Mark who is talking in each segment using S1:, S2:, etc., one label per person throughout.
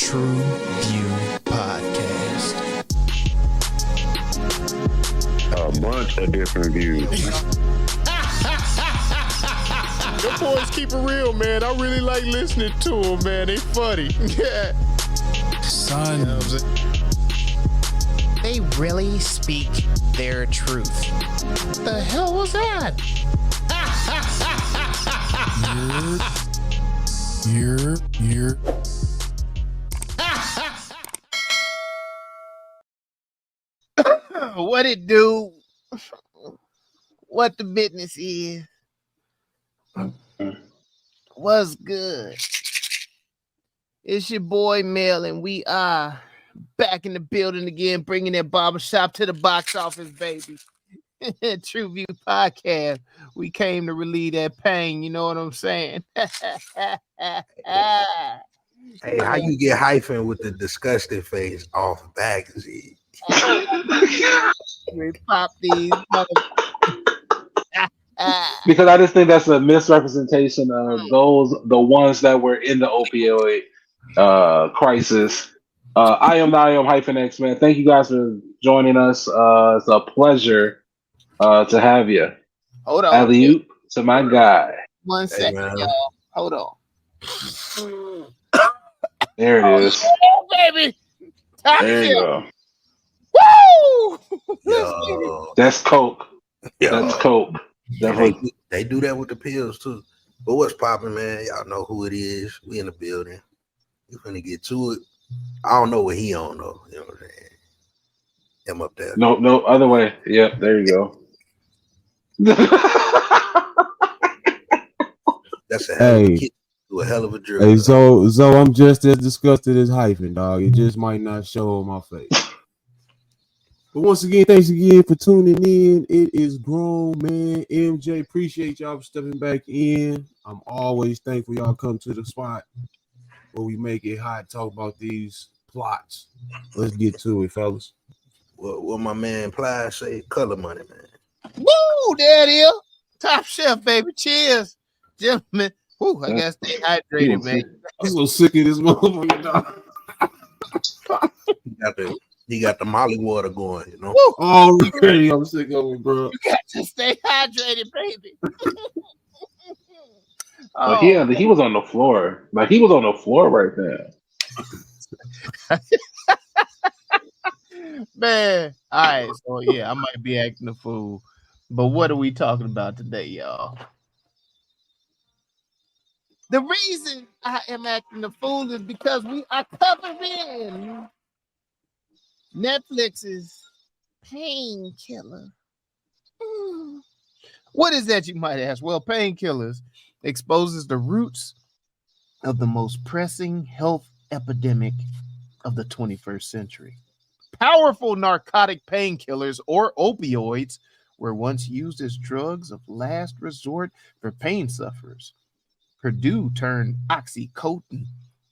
S1: TruVue Podcast.
S2: A bunch of different views.
S1: The boys keep it real, man. I really like listening to them, man. They funny. Yeah. Son. You know what I'm saying? They really speak their truth. The hell was that? You're. What it do? What the business is? What's good? It's your boy Mel, and we are back in the building again, bringing that barbershop to the box office, baby. TruVue Podcast. We came to relieve that pain. You know what I'm saying?
S3: Hey, how you get hyphen with the disgusting face off magazine?
S1: We pop these.
S4: Because I just think that's a misrepresentation of the ones that were in the opioid crisis. I am X, man. Thank you guys for joining us. It's a pleasure to have you.
S1: Hold on.
S4: Alley-oop to my guy.
S1: 1 second, y'all. Hold on.
S4: There it is.
S1: Oh, baby.
S4: There you go.
S1: Woo!
S4: That's coke.
S3: Yo.
S4: That's coke.
S3: They do that with the pills too. But what's popping, man? Y'all know who it is. We in the building. You finna get to it. I don't know what he on though. You know what I'm saying? Him up there.
S4: No, other way. Yep, there you go.
S3: That's a hell of a kid. Do a hell of a drug.
S5: Hey, so I'm just as disgusted as hyphen, dog. It just might not show on my face. But once again, thanks again for tuning in. It is grown, man. MJ, appreciate y'all for stepping back in. I'm always thankful y'all come to the spot where we make it hot, talk about these plots. Let's get to it, fellas.
S3: What my man Ply say, color money, man.
S1: Woo! There it is. Top shelf, baby. Cheers, gentlemen. Woo, I gotta stay hydrated, man.
S5: I'm so sick of this motherfucker, dog.
S3: He got the Molly water going, you know.
S1: Woo.
S5: Oh, really? I'm sick of it, bro.
S1: You got to stay hydrated, baby.
S4: Yeah, he was on the floor. Like he was on the floor right there.
S1: Man. All right, so yeah, I might be acting a fool. But what are we talking about today, y'all? The reason I am acting a fool is because we are covering Netflix's Painkiller. What is that, you might ask? Well, Painkillers exposes the roots of the most pressing health epidemic of the 21st century. Powerful narcotic painkillers, or opioids, were once used as drugs of last resort for pain sufferers. Purdue turned OxyContin,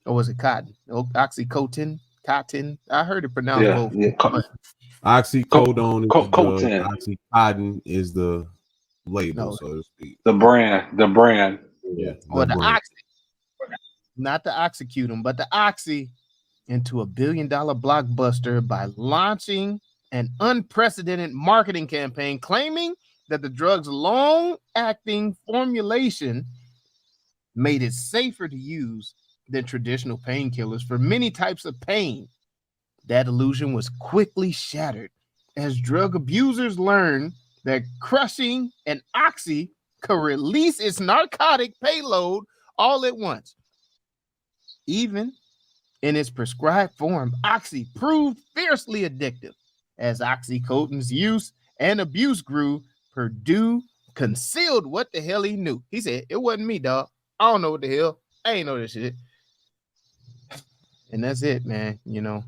S1: or was it cotton? OxyContin. Cotton. I heard it pronounced both.
S4: Yeah.
S5: Oxycodone is the drug.
S4: Cotin.
S5: OxyContin is the label, so to speak.
S4: The brand.
S5: Yeah.
S1: Or the oxy, not the OxyContin, but the oxy into $1 billion blockbuster by launching an unprecedented marketing campaign claiming that the drug's long-acting formulation made it safer to use than traditional painkillers for many types of pain. That illusion was quickly shattered as drug abusers learned that crushing an oxy could release its narcotic payload all at once. Even in its prescribed form, oxy proved fiercely addictive. As OxyContin's use and abuse grew, Purdue concealed what the hell he knew. He said, "It wasn't me, dog. I don't know what the hell. I ain't know this shit." And that's it, man. You know,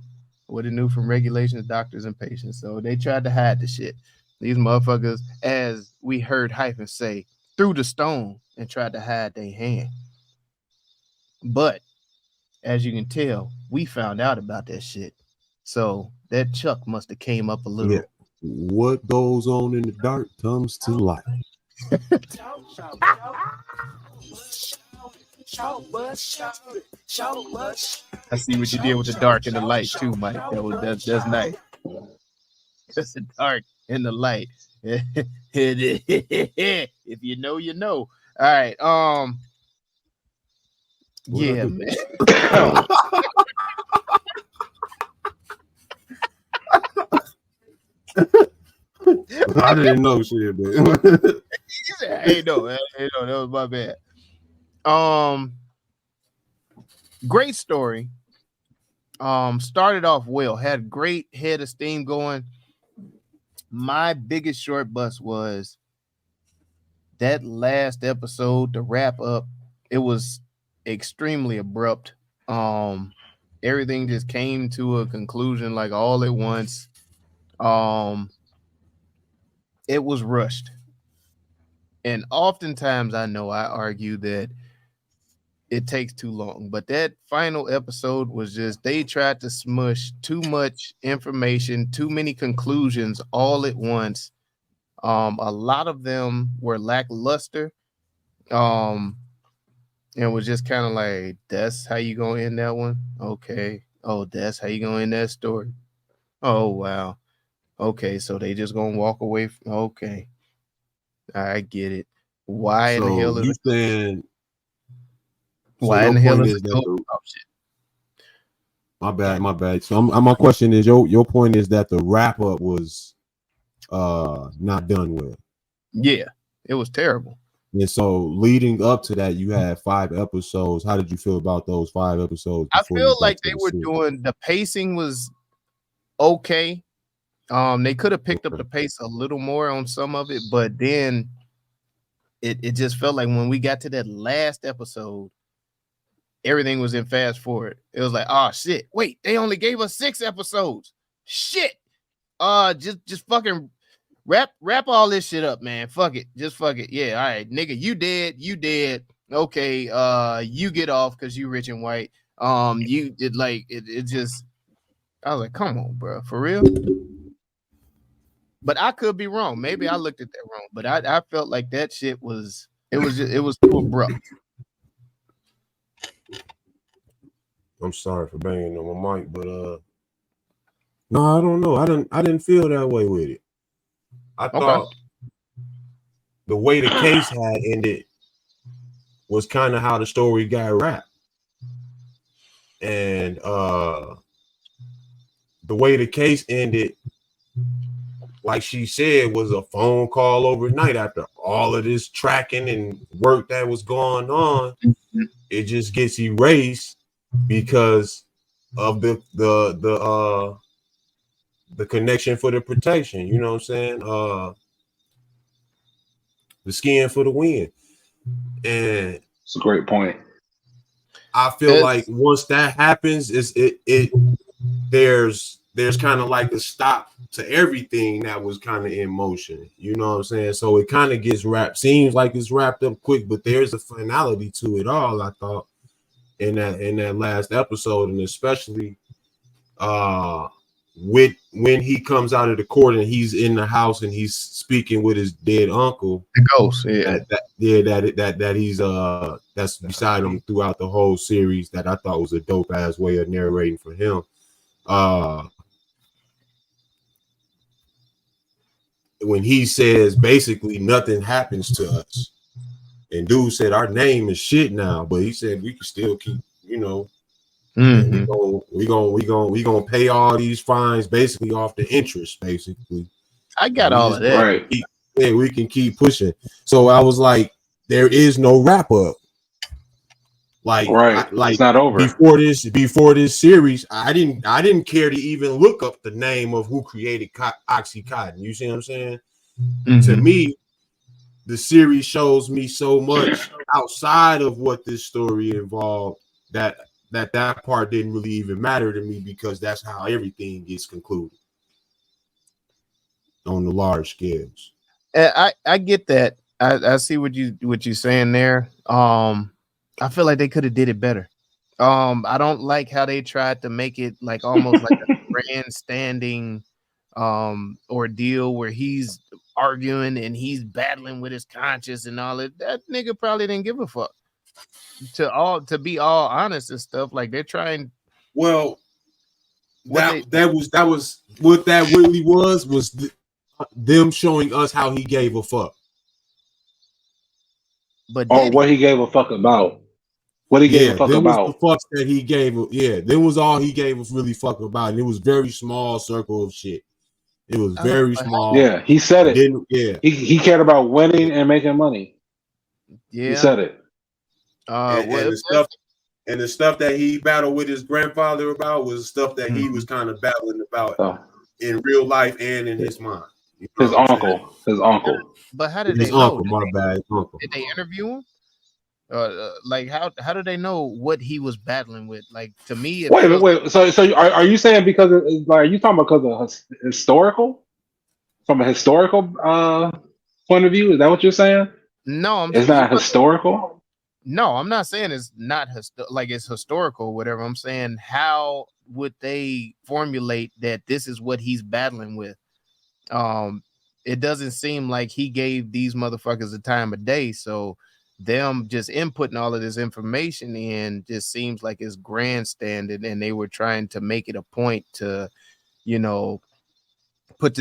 S1: what it knew from regulations, doctors, and patients. So they tried to hide the shit. These motherfuckers, as we heard hyphen say, threw the stone and tried to hide their hand. But as you can tell, we found out about that shit. So that Chuck must have came up a little.
S5: Yeah. What goes on in the dark comes to light.
S1: I see what you did with the dark and the light too, Mike. That's nice. That's the dark and the light. If you know, you know. All right. Yeah, man.
S5: I didn't know shit, man.
S1: Hey, no, that was my bad. Great story. Started off well, had great head of steam going. My biggest short bus was that last episode, the wrap up. It was extremely abrupt. Everything just came to a conclusion like all at once. It was rushed. And oftentimes I know I argue that it takes too long, but that final episode was just, they tried to smush too much information, too many conclusions all at once. A lot of them were lackluster. And was just kind of like, that's how you gonna end that one? Okay. Oh, that's how you gonna end that story? Oh, wow. Okay, so they just gonna walk away from, okay. I get it. Why in the hell is
S5: you saying?
S1: why in the hell is it?
S5: My bad. So my question is, your point is that the wrap up was not done well.
S1: Yeah, it was terrible.
S5: And so leading up to that, you had 5 episodes. How did you feel about those 5 episodes?
S1: I feel like they were doing, the pacing was okay. They could have picked up the pace a little more on some of it, but then it just felt like when we got to that last episode, everything was in fast forward. It was like, oh shit, wait, they only gave us 6 episodes. Shit. Just fucking wrap all this shit up, man. Fuck it. Just fuck it. Yeah, all right, nigga, you dead. Okay, you get off because you rich and white. You did like it just, I was like, come on, bro, for real. But I could be wrong. Maybe I looked at that wrong. But I felt like that shit was, it was too abrupt.
S5: I'm sorry for banging on my mic, but no, I don't know. I didn't feel that way with it. I thought the way the case had ended was kind of how the story got wrapped. And the way the case ended, like she said, was a phone call overnight after all of this tracking and work that was going on. It just gets erased because of the connection for the protection. You know what I'm saying? The skin for the win. And
S4: it's a great point.
S5: I feel like once that happens, there's kind of like a stop to everything that was kind of in motion. You know what I'm saying? So it kind of gets wrapped. Seems like it's wrapped up quick, but there's a finality to it all, I thought, in that last episode, and especially with when he comes out of the court and he's in the house and he's speaking with his dead uncle,
S1: the ghost,
S5: that he's that's beside him throughout the whole series. That I thought was a dope ass way of narrating for him. When he says basically nothing happens to us, and dude said our name is shit now, but he said we can still keep, you know, we gonna pay all these fines basically off the interest. Basically,
S1: I got all of that.
S4: Right.
S5: Yeah, we can keep pushing. So I was like, there is no wrap up. Like,
S4: right, it's not over.
S5: Before this series, I didn't care to even look up the name of who created OxyContin. You see what I'm saying? To me, the series shows me so much outside of what this story involved that part didn't really even matter to me, because that's how everything gets concluded on the large scales.
S1: I get that. I see what you're saying there. I feel like they could have did it better. I don't like how they tried to make it like almost like a grandstanding ordeal where he's arguing and he's battling with his conscience and all that. That nigga probably didn't give a fuck. To be all honest and stuff, like they're trying
S5: Well,
S1: What
S5: that was what that really was them showing us how he gave a fuck.
S1: But
S4: Or
S1: did
S4: what he gave a fuck about. What he gave a fuck
S5: there was the
S4: about.
S5: fucks that he gave. Yeah, there was all he gave us really fuck about, and it was very small circle of shit. It was very small.
S4: Yeah, he said it.
S5: Didn't yeah.
S4: He cared about winning and making money.
S1: yeah?
S4: He said it.
S5: And
S1: Well,
S5: the stuff that he battled with his grandfather about was stuff that he was kind of battling about
S4: Oh,
S5: in real life and in his mind. You know
S4: his
S5: what I'm saying?
S4: uncle. His uncle.
S1: but how did
S5: His
S1: they know?
S5: uncle, my bad, his uncle.
S1: Did they interview him? Like how did they know what he was battling with? Like to me, it
S4: Wait,
S1: feels
S4: wait. So are you saying because of, like, are you talking about because of historical? From a historical point of view, is that what you're saying?
S1: no. I'm
S4: It's
S1: speaking
S4: not
S1: about-
S4: historical.
S1: No, I'm not saying it's not like it's historical, or whatever. I'm saying how would they formulate that this is what he's battling with? It doesn't seem like he gave these motherfuckers the time of day. So them just inputting all of this information in just seems like it's grandstanding, and they were trying to make it a point to, you know, put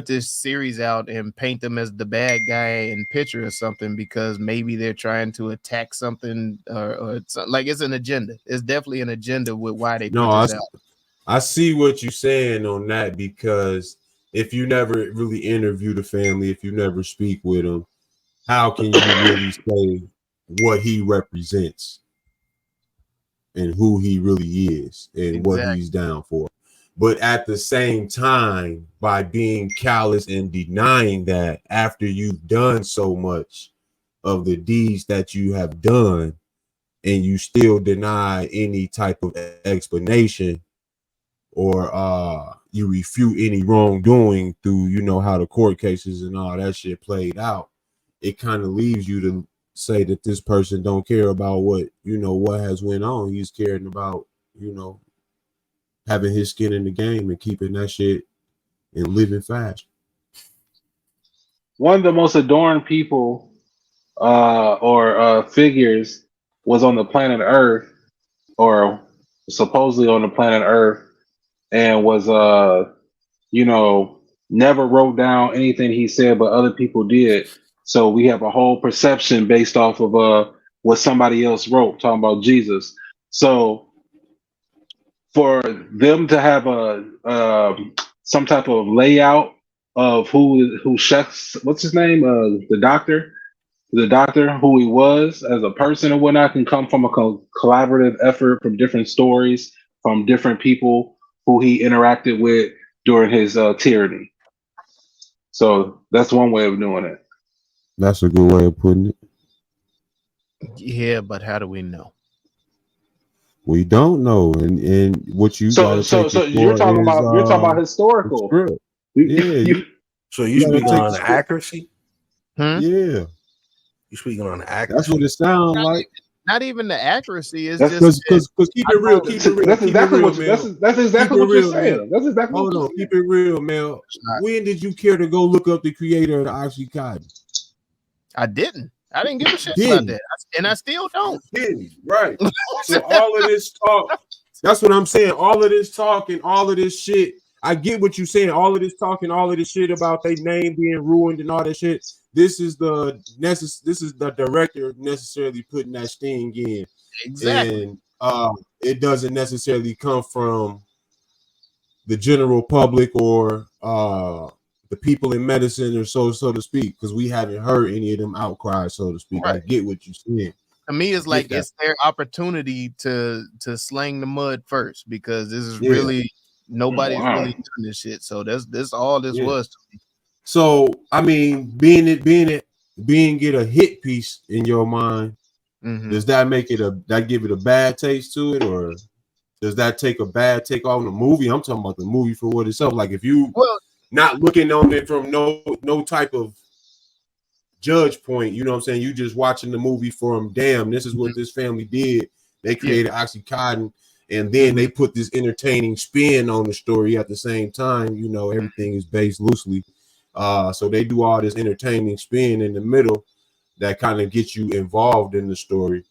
S1: this series out and paint them as the bad guy in picture or something, because maybe they're trying to attack something or something. Like it's an agenda. It's definitely an agenda with why they put this out.
S5: I see what you're saying on that, because if you never really interview the family, if you never speak with them, how can you really say what he represents and who he really is and what he's down for? But at the same time, by being callous and denying that after you've done so much of the deeds that you have done, and you still deny any type of explanation, or you refute any wrongdoing through, you know, how the court cases and all that shit played out, it kind of leaves you to say that this person don't care about what, you know, what has went on. He's caring about, you know, having his skin in the game and keeping that shit and living fast.
S4: One of the most adorned people or figures was on the planet Earth, or supposedly on the planet Earth, and was you know, never wrote down anything he said, but other people did. So we have a whole perception based off of what somebody else wrote, talking about Jesus. So for them to have a some type of layout of who chefs, what's his name, the doctor, who he was as a person and whatnot, can come from a collaborative effort from different stories from different people who he interacted with during his tyranny. So that's one way of doing it.
S5: That's a good way of putting it.
S1: Yeah, but how do we know?
S5: We don't know, and what you
S4: so you're talking about historical.
S5: Yeah.
S3: So you speaking on the accuracy?
S1: Hmm?
S5: Yeah.
S3: You speaking on the accuracy?
S5: That's what it sounds like.
S1: Not even the accuracy. Is
S5: That's
S1: just
S5: because keep it real. Keep it real.
S4: That's exactly what you're saying.
S5: Man.
S4: That's exactly
S5: Hold
S4: what
S5: on. Keep it real, man. When did you care to go look up the creator of the OxyContin?
S1: I didn't give a shit about that, and I still don't.
S5: Didn't, right? So all of this talk, that's what I'm saying. All of this talk and all of this shit. I get what you're saying. All of this talk and all of this shit about their name being ruined and all that shit. This is the director necessarily putting that sting in.
S1: Exactly.
S5: And it doesn't necessarily come from the general public or the people in medicine, or so to speak, because we haven't heard any of them outcries, so to speak. Right. I get what you're saying.
S1: To me, it's like it's their opportunity to slang the mud first, because this is really nobody's really doing this shit. So that's all this was to me.
S5: So I mean, being it a hit piece in your mind, does that make it give it a bad taste to it, or does that take a bad take on the movie? I'm talking about the movie for what itself. Like if you not looking on it from no type of judge point, you know what I'm saying? You just watching the movie from, damn, this is what this family did. They created OxyContin, and then they put this entertaining spin on the story at the same time. You know, everything is based loosely. So they do all this entertaining spin in the middle that kind of gets you involved in the story.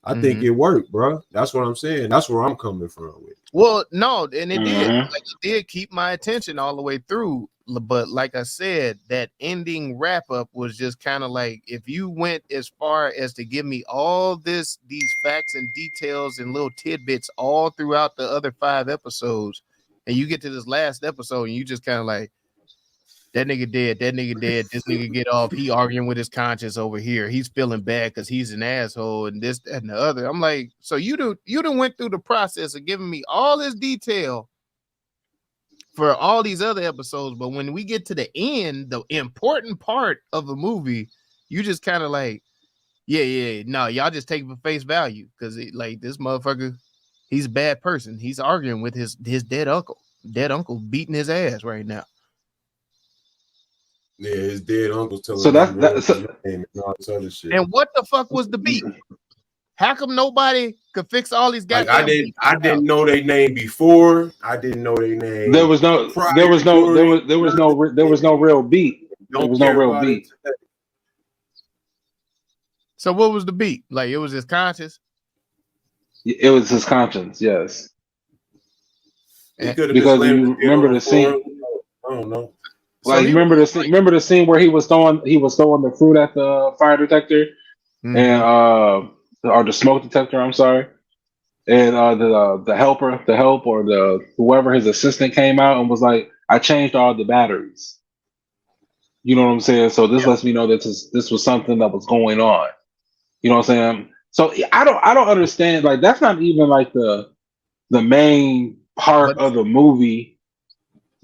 S5: I think it worked, bro. That's what I'm saying. That's where I'm coming from with it.
S1: Well, no, and it did. Like, it did keep my attention all the way through. But like I said, that ending wrap up was just kind of like, if you went as far as to give me all these facts and details and little tidbits all throughout the other 5 episodes, and you get to this last episode and you just kind of like, that nigga dead, this nigga get off, he arguing with his conscience over here, he's feeling bad because he's an asshole and this, that, and the other. I'm like, so you done went through the process of giving me all this detail for all these other episodes, but when we get to the end, the important part of the movie, you just kind of like, no, y'all just take it for face value, because like, this motherfucker, he's a bad person, he's arguing with his dead uncle beating his ass right now.
S5: Yeah, his dead uncle's telling
S4: So
S5: him
S4: and
S5: all this other shit.
S1: And what the fuck was the beat? How come nobody could fix all these guys?
S5: Like, I didn't know their name before. I didn't know their name.
S4: There was no real beat. There was no real beat.
S1: So what was the beat? Like, it was his conscience?
S4: It was his conscience, yes.
S5: Because
S4: you remember the scene.
S5: I don't know.
S4: Like,
S1: So
S4: remember the scene where he was throwing the fruit at the fire detector, and or the smoke detector, I'm sorry. And the help or the whoever, his assistant, came out and was like, I changed all the batteries. You know what I'm saying? So this lets me know that this was something that was going on. You know what I'm saying? So I don't understand. Like, that's not even like the main part of the movie.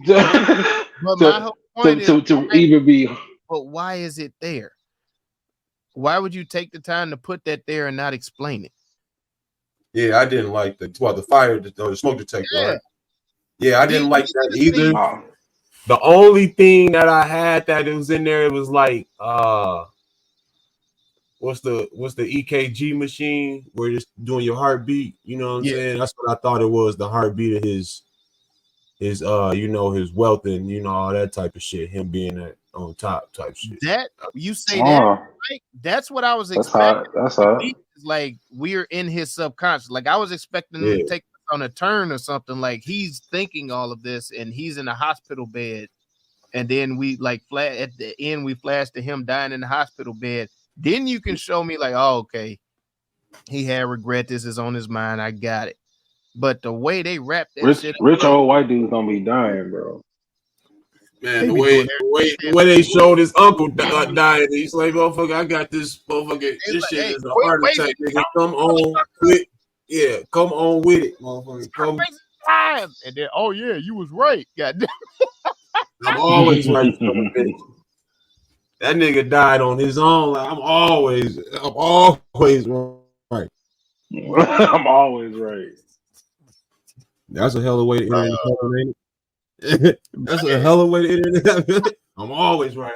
S1: But my whole point is,
S4: to even be.
S1: But why is it there? Why would you take the time to put that there and not explain it?
S5: Yeah, I didn't like the fire, the smoke detector.
S1: Yeah,
S5: right? Yeah, I didn't like that either.
S4: Oh.
S5: The only thing that I had that it was in there, it was like what's the EKG machine where it's doing your heartbeat, you know what I'm saying? That's what I thought it was, the heartbeat of his his wealth and all that type of shit, him being on top type shit.
S1: That you say that, right? That's what I was expecting.
S4: That's hot.
S1: Like, we're in his subconscious. Like, I was expecting him to take on a turn or something, like he's thinking all of this and he's in a hospital bed, and then we like at the end we flash to him dying in the hospital bed. Then you can show me like, oh, okay, he had regret, this is on his mind, I got it. But the way they wrap that shit up,
S4: rich old white dude's gonna be dying, bro.
S5: Man, the way they showed his uncle dying, he's like, motherfucker, I got this motherfucker. This shit is a heart attack, nigga. Come on with come on with it, motherfucker. Come.
S1: And then, oh yeah, you was right. God,
S5: I'm always right. That nigga died on his own. Like, I'm always right.
S4: I'm always right.
S5: That's a hell of a way to end it, ain't it? That's a hell of a way to end it. I'm always right.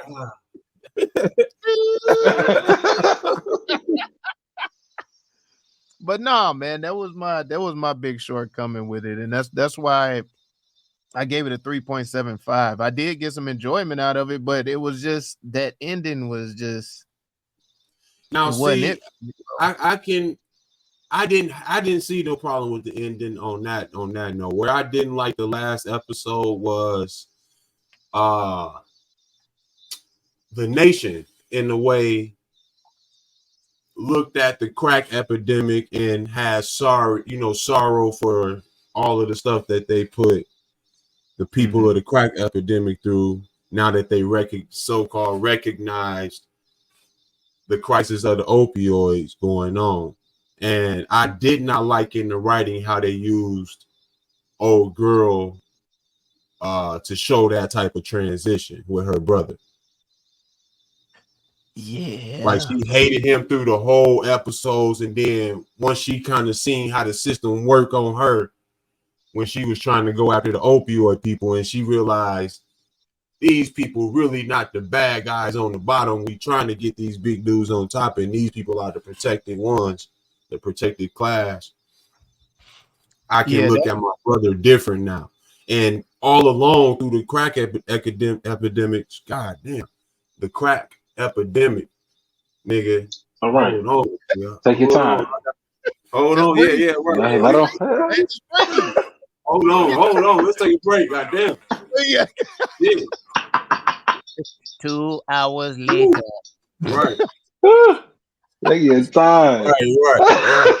S1: But nah, man, that was my big shortcoming with it, and that's why I gave it a 3.75. I did get some enjoyment out of it, but it was just that ending was just.
S5: Now see, I didn't see no problem with the ending on that note. Where I didn't like the last episode was the nation in the way looked at the crack epidemic and has sorrow for all of the stuff that they put the people of the crack epidemic through, now that they so-called recognized the crisis of the opioids going on. And I did not like in the writing how they used old girl to show that type of transition with her brother.
S1: Yeah,
S5: like she hated him through the whole episodes, and then once she kind of seen how the system worked on her when she was trying to go after the opioid people, and she realized these people really not the bad guys on the bottom. We trying to get these big dudes on top, and these people are the protected ones, the protected class. I can look at my brother different now. And all along through the crack epidemics, goddamn, the crack epidemic, nigga.
S4: All right. Take your time.
S5: Hold
S1: Just
S5: on,
S1: breathe.
S5: yeah, right.
S4: Let him.
S1: Man, just breathe.
S5: Hold on. Let's take a break. Goddamn.
S1: Yeah.
S5: Yeah.
S1: 2 hours later.
S5: Right.
S4: They get tired.
S5: Right.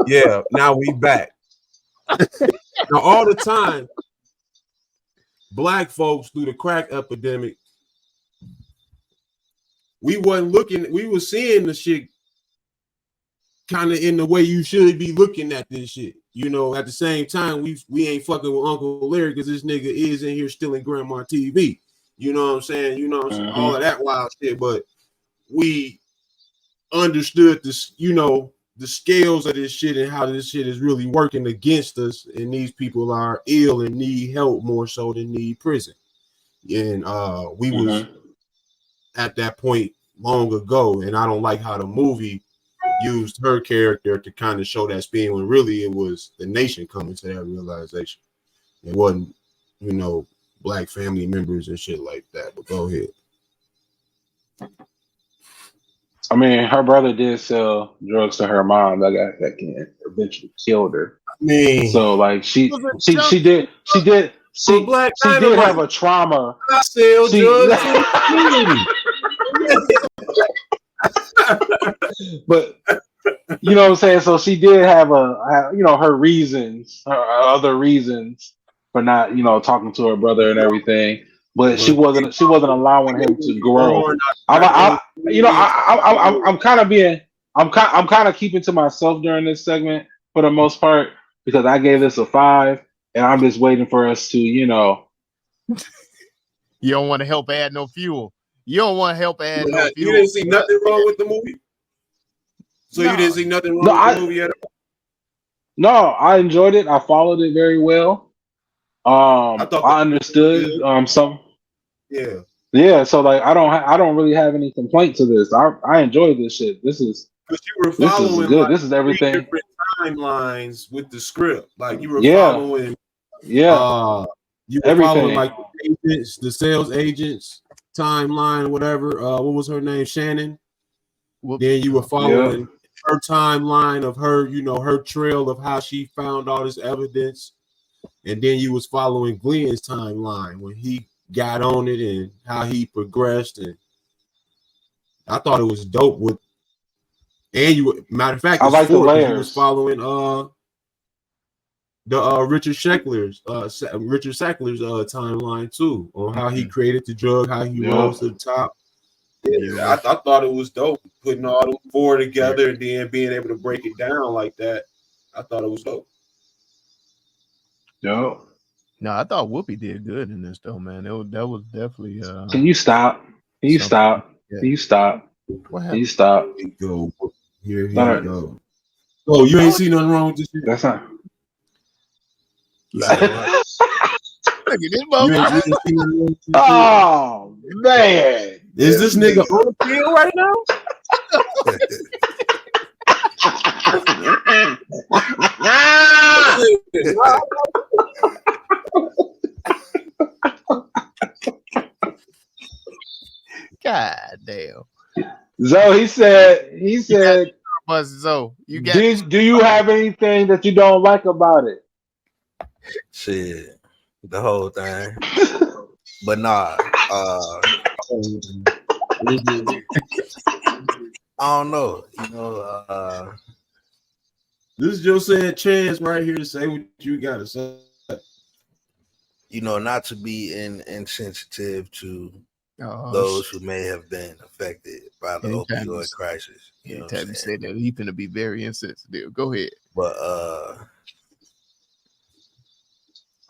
S5: Yeah. Now we back. Now all the time, black folks through the crack epidemic, we wasn't looking. We were seeing the shit kind of in the way you should be looking at this shit. You know, at the same time, we ain't fucking with Uncle Larry because this nigga is in here stealing grandma TV. You know what I'm saying? You know what I'm saying? All of that wild shit. But we understood this, you know, the scales of this shit and how this shit is really working against us. And these people are ill and need help more so than need prison. And we was at that point long ago. And I don't like how the movie used her character to kind of show that spin when really it was the nation coming to that realization. It wasn't, you know, black family members and shit like that. But go ahead.
S4: I mean, her brother did sell drugs to her mom that can eventually killed her.
S5: I mean,
S4: so like she did have a trauma.
S5: I sell drugs to the community.
S4: But you know what I'm saying? So she did have her reasons, her other reasons for not, you know, talking to her brother and everything. But she wasn't allowing him to grow. I'm kind of keeping to myself during this segment for the most part because I gave this a 5, and I'm just waiting for us to, you know.
S1: You don't want to help add no fuel. You don't want to help add no fuel.
S5: You didn't see nothing wrong with the movie? So you didn't see nothing wrong with the movie at all?
S4: No, I enjoyed it. I followed it very well. I understood some. Yeah. So like, I don't really have any complaint to this. I enjoyed this shit. This is
S5: because you were following
S4: good.
S5: Like
S4: this is everything.
S5: Different timelines with the script. Like you were following.
S4: Yeah.
S5: You were following like the agents, the sales agents timeline, whatever. What was her name? Shannon. Then you were following her timeline of her, you know, her trail of how she found all this evidence. And then you was following Glenn's timeline when he got on it and how he progressed. And I thought it was dope with, and you, matter of fact,
S4: I like the layers.
S5: You was following the Richard Sackler's timeline too, on how he created the drug, how he rose to the top. Yeah, I thought it was dope putting all the 4 together and then being able to break it down like that. I thought it was dope.
S4: No,
S1: I thought Whoopi did good in this though, man. That was definitely.
S4: Can you stop? Can you stop?
S1: Yeah.
S4: Can you stop?
S1: What
S4: Can you stop?
S5: Go here you go. Oh, you ain't seen nothing wrong with this shit?
S4: That's not.
S1: Look at this motherfucker.
S4: Oh man,
S5: is this nigga on the field right now?
S1: God damn.
S4: So he said.
S1: So you got.
S4: Do you have anything that you don't like about it?
S3: Shit, the whole thing. But nah, I don't know. You know,
S5: this is your said chance right here to say what you gotta say.
S3: You know, not to be insensitive to those who may have been affected by the opioid crisis. You know,
S1: you said that he's gonna be very insensitive. Go ahead.
S3: But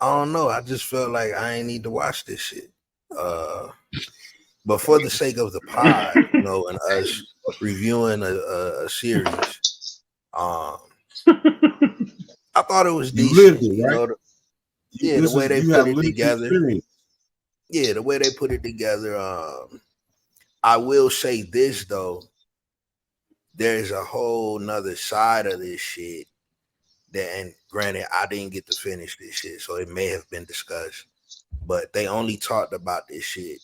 S3: I don't know. I just felt like I ain't need to watch this shit. But for the sake of the pod, you know, and us reviewing a series, I thought it was decent. You lived it, right? You know, the way they put it together. Yeah, the way they put it together. I will say this though. There's a whole nother side of this shit that, and granted, I didn't get to finish this shit, so it may have been discussed, but they only talked about this shit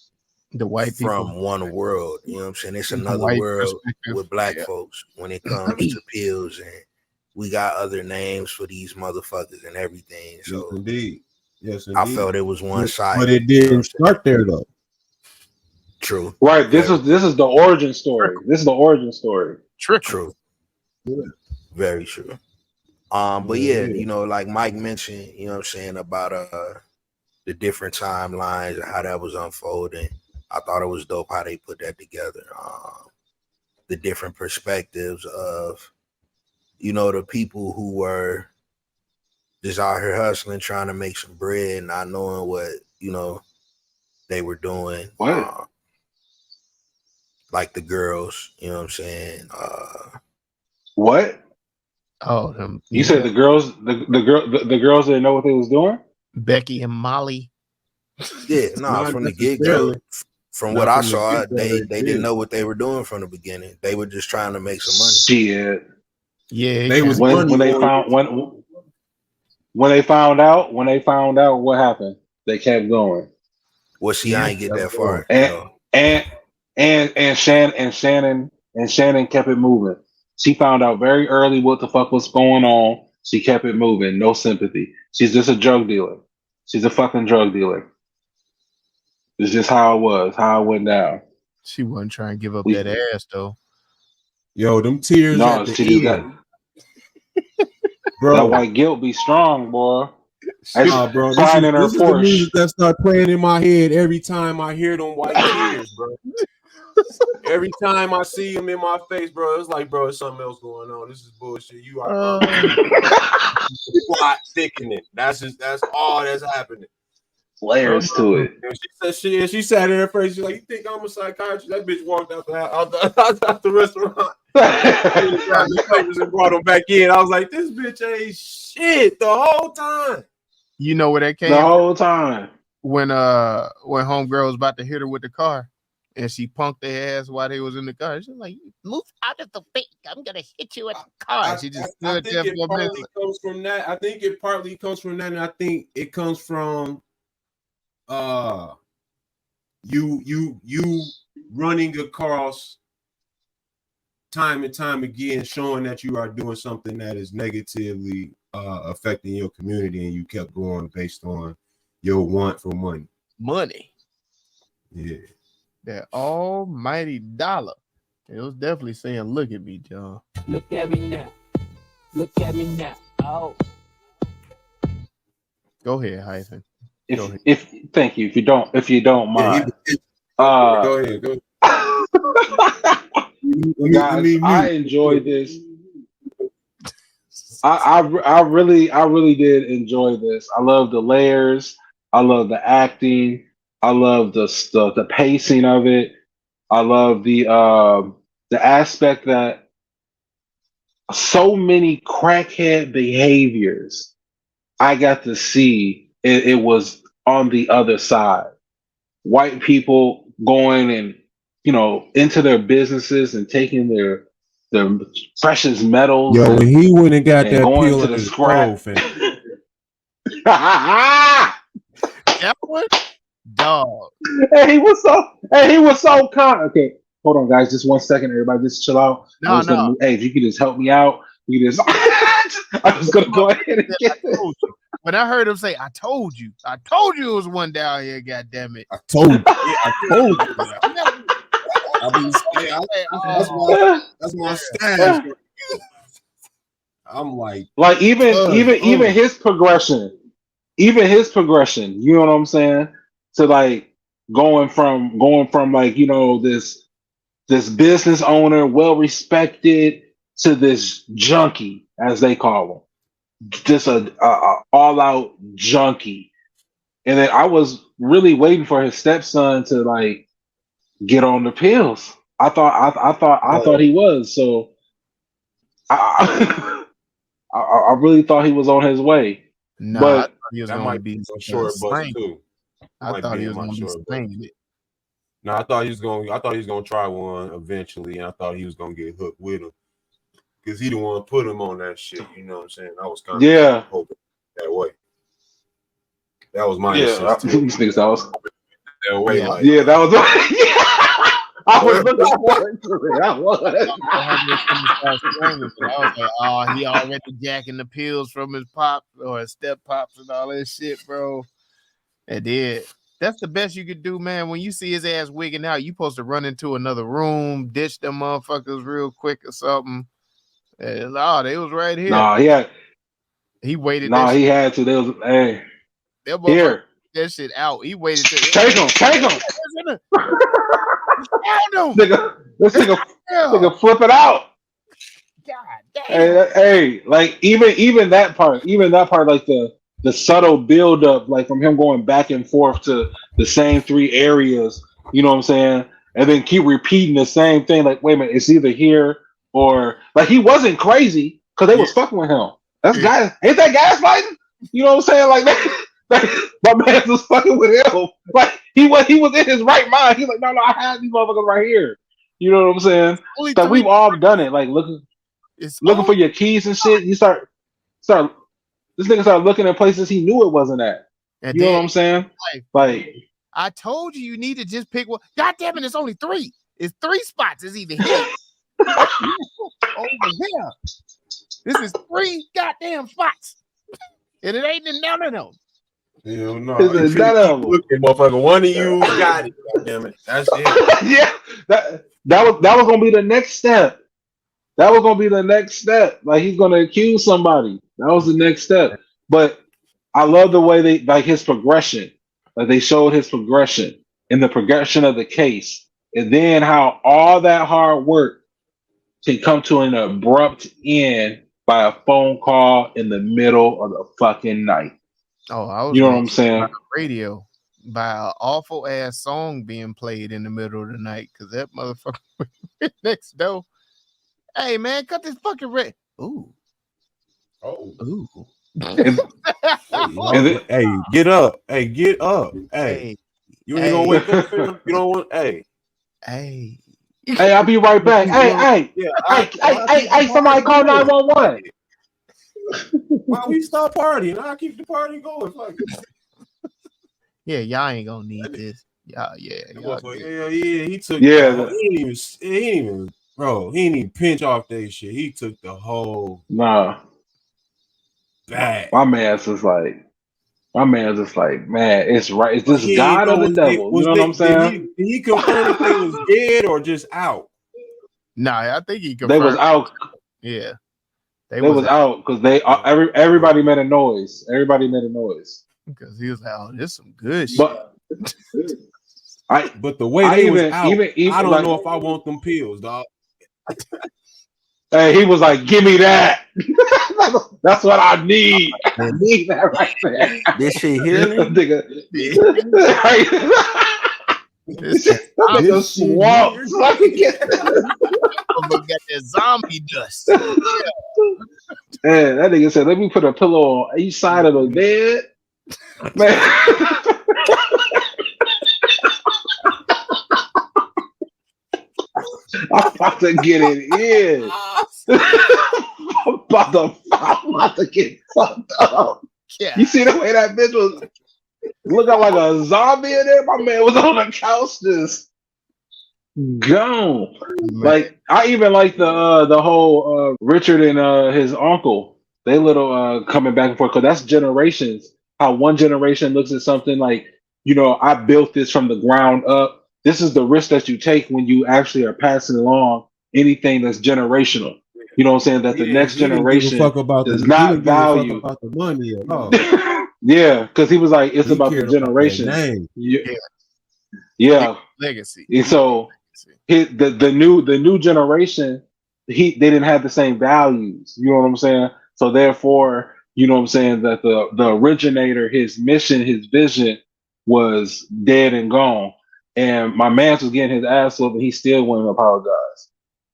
S1: The white
S3: from
S1: people.
S3: one world. You know what I'm saying? It's
S1: The
S3: another
S1: white
S3: world
S1: perspective.
S3: with black
S1: Yeah.
S3: folks when it comes to pills, and we got other names for these motherfuckers and everything.
S5: Yes,
S3: So
S5: indeed. Yes,
S3: I
S5: indeed.
S3: felt it was one sided.
S5: But it didn't start there though.
S3: True.
S4: Right. This is the origin story. This is the origin story.
S3: True.
S5: Yeah.
S3: Very true. But
S5: Yeah,
S3: yeah,
S5: yeah.
S3: you know, like Mike mentioned, you know what I'm saying, about the different timelines and how that was unfolding. I thought it was dope how they put that together. The different perspectives of, you know, the people who were just out here hustling, trying to make some bread, not knowing what, you know, they were doing.
S4: What?
S3: Like the girls, you know what I'm saying?
S4: What?
S1: Oh, them.
S4: You said the girls, the girls didn't know what they was doing?
S1: Becky and Molly.
S3: Yeah, no,
S5: Not
S3: from the get-go.
S5: necessarily.
S3: From
S5: Not
S3: what I
S5: from the
S3: saw,
S5: get-go,
S3: they
S5: they
S3: didn't
S5: did.
S3: know what they were doing from the beginning. They were just trying to make some money.
S4: Shit.
S1: Yeah,
S5: They was
S4: When
S5: money
S4: they
S5: oriented.
S4: when they found out what happened, they kept going.
S3: Well, see, I ain't get that far.
S4: And Shannon kept it moving. She found out very early what the fuck was going on. She kept it moving. No sympathy. She's just a drug dealer. She's a fucking drug dealer. It's just how it was, how it went down.
S1: she wasn't trying to give up
S4: We-
S1: that ass though.
S5: Yo, them tears
S4: No,
S5: at the
S4: she just got
S5: end,
S4: that
S5: bro.
S4: white guilt be strong, boy.
S5: Nah, bro.
S4: Crying in her
S5: This is the
S4: Porsche.
S5: music that start playing in my head every time I hear them white tears, bro. Every time I see them in my face, bro, it's like, bro, there's something else going on. This is bullshit. You are plot thickening. That's all that's happening.
S4: Layers to it.
S5: And she sat in her face. She's like, "You think I'm a psychiatrist?" That bitch walked out the restaurant. And brought him back in. I was like, "This bitch ain't shit the whole time."
S1: You know where that came
S4: The whole time.
S1: when homegirl was about to hit her with the car and she punked their ass while they was in the car. She's like, "Move out of the way. I'm gonna hit you with the car." She just
S5: I
S1: stood
S5: think
S1: there
S5: it
S1: for a
S5: partly
S1: minute.
S5: comes from that. I think it partly comes from that, and I think it comes from you running across time and time again, showing that you are doing something that is negatively affecting your community, and you kept going based on your want for money.
S1: Money.
S5: Yeah.
S1: That almighty dollar. It was definitely saying, "Look at me, John.
S6: Look at me now. Look at me now. Oh.
S1: Go ahead, Hyphen."
S4: If thank you. If you don't mind.
S5: Go ahead. Go ahead.
S4: Guys, I enjoyed this. I really did enjoy this. I love the layers. I love the acting. I love the pacing of it. I love the aspect that so many crackhead behaviors I got to see. It was on the other side. White people going and into their businesses and taking their precious metals.
S5: Yo, when he went and got
S4: and
S5: that
S4: going
S5: pill
S4: to
S5: in
S4: the
S5: his
S4: scrap.
S5: throat, fam.
S1: That one, dog.
S4: Hey, he was so kind. Okay, hold on, guys, just 1 second. Everybody, just chill out.
S1: No.
S4: Hey, if you could just help me out, you just. I was gonna go ahead and get this.
S1: When I heard him say, I told you it was one down here, god damn it.
S5: I told you. That's my stash. I'm like
S4: even his progression, you know what I'm saying? To like going from like, this business owner, well respected, to this junkie, as they call him. Just a all out junkie. And then I was really waiting for his stepson to like get on the pills. I thought he was. So I really thought he was on his way.
S1: No,
S4: But
S1: I thought he was
S5: that
S1: going
S5: might
S1: to be
S5: be a short bus too.
S1: I thought he was going to be slaying.
S5: No, I thought he was going to try one eventually, and I thought he was going to get hooked with him because he didn't want to put him on that shit. You know what I'm saying? I was kind of hoping that way. That was my
S4: I think that was
S5: that way.
S1: Yeah.
S5: Like,
S4: Yeah, that was. I was looking forward to it. I was.
S1: I was like, oh, he already jacking the pills from his pop or his step pops and all that shit, bro. And then that's the best you could do, man. When you see his ass wigging out, you supposed to run into another room, ditch them motherfuckers real quick or something. And, they was right here.
S4: Nah,
S1: He waited.
S4: Nah, he had to. They was
S1: that
S4: here.
S1: That shit out. He waited to
S4: Take him. This nigga flip it out.
S1: God damn.
S4: Hey, like even that part, like the subtle build up, like from him going back and forth to the same three areas, you know what I'm saying? And then keep repeating the same thing, like, wait a minute, it's either here or like he wasn't crazy because they was fucking with him. That's guys, ain't that gaslighting? You know what I'm saying? Like my man was fucking with him. Like he was in his right mind. He's like, no, I have these motherfuckers right here. You know what I'm saying? Like we've all done it. Like looking for your keys and shit. You start. This nigga started looking at places he knew it wasn't at.
S1: And
S4: you know what I'm saying? Like
S1: I told you need to just pick one. God damn it, it's only 3. It's 3 spots. It's either here over here. This is 3 goddamn spots. And it ain't in none of them.
S5: Hell no.
S4: It's none of them.
S5: Looking, motherfucker. One of you got it. God damn it. That's it.
S4: Yeah. That was gonna be the next step. Like he's gonna accuse somebody. That was the next step. But I love the way they like his progression. Like they showed his progression in the progression of the case, and then how all that hard work can come to an abrupt end by a phone call in the middle of the fucking night.
S1: Oh, I was
S4: you know what I'm saying?
S1: On the radio by an awful ass song being played in the middle of the night because that motherfucker next door. Hey man, cut this fucking red. Ooh.
S5: Oh.
S1: Ooh.
S5: Hey, get up. Hey, get up. Hey. You ain't gonna wake up. You don't want. Hey,
S4: I'll be right back. Hey, somebody call 911.
S5: Why we stop partying? I'll keep the party going. Fuck it.
S1: Yeah, y'all ain't gonna need this. Y'all
S5: he took. He didn't even, bro. He didn't even pinch off that shit. He took the whole.
S4: Nah.
S5: Bag.
S4: My man's just like, man, it's right. It's just God or the devil. You know what I'm saying?
S5: Did he confirm if they was dead or just out?
S1: Nah, I think he confirmed.
S4: They was out.
S1: Yeah.
S4: They was out because everybody made a noise.
S1: Because he was like, oh, this some good shit.
S5: But the way they was out, I don't know if I want them pills, dog.
S4: Hey, he was like, give me that. That's what I need. I need that right there.
S3: This shit healing?
S1: This
S4: swamp. So I can get
S1: got that zombie dust.
S4: Man, that nigga said, let me put a pillow on each side of the bed. Man. I'm about to get it in. I'm about to get fucked up. Yeah. You see the way that bitch was looking like a zombie in there? My man was on the couch just gone. Like I even like the whole Richard and his uncle. They little coming back and forth because that's generations. How one generation looks at something like, you know, I built this from the ground up. This is the risk that you take when you actually are passing along anything that's generational. You know what I'm saying? That the next generation does not value
S5: about the money at all.
S4: Yeah, because he was like, it's about the generation. Yeah.
S1: Legacy.
S4: And so the new generation, they didn't have the same values. You know what I'm saying? So therefore, you know what I'm saying, that the originator, his mission, his vision was dead and gone. And my man was getting his ass up, and he still wouldn't apologize.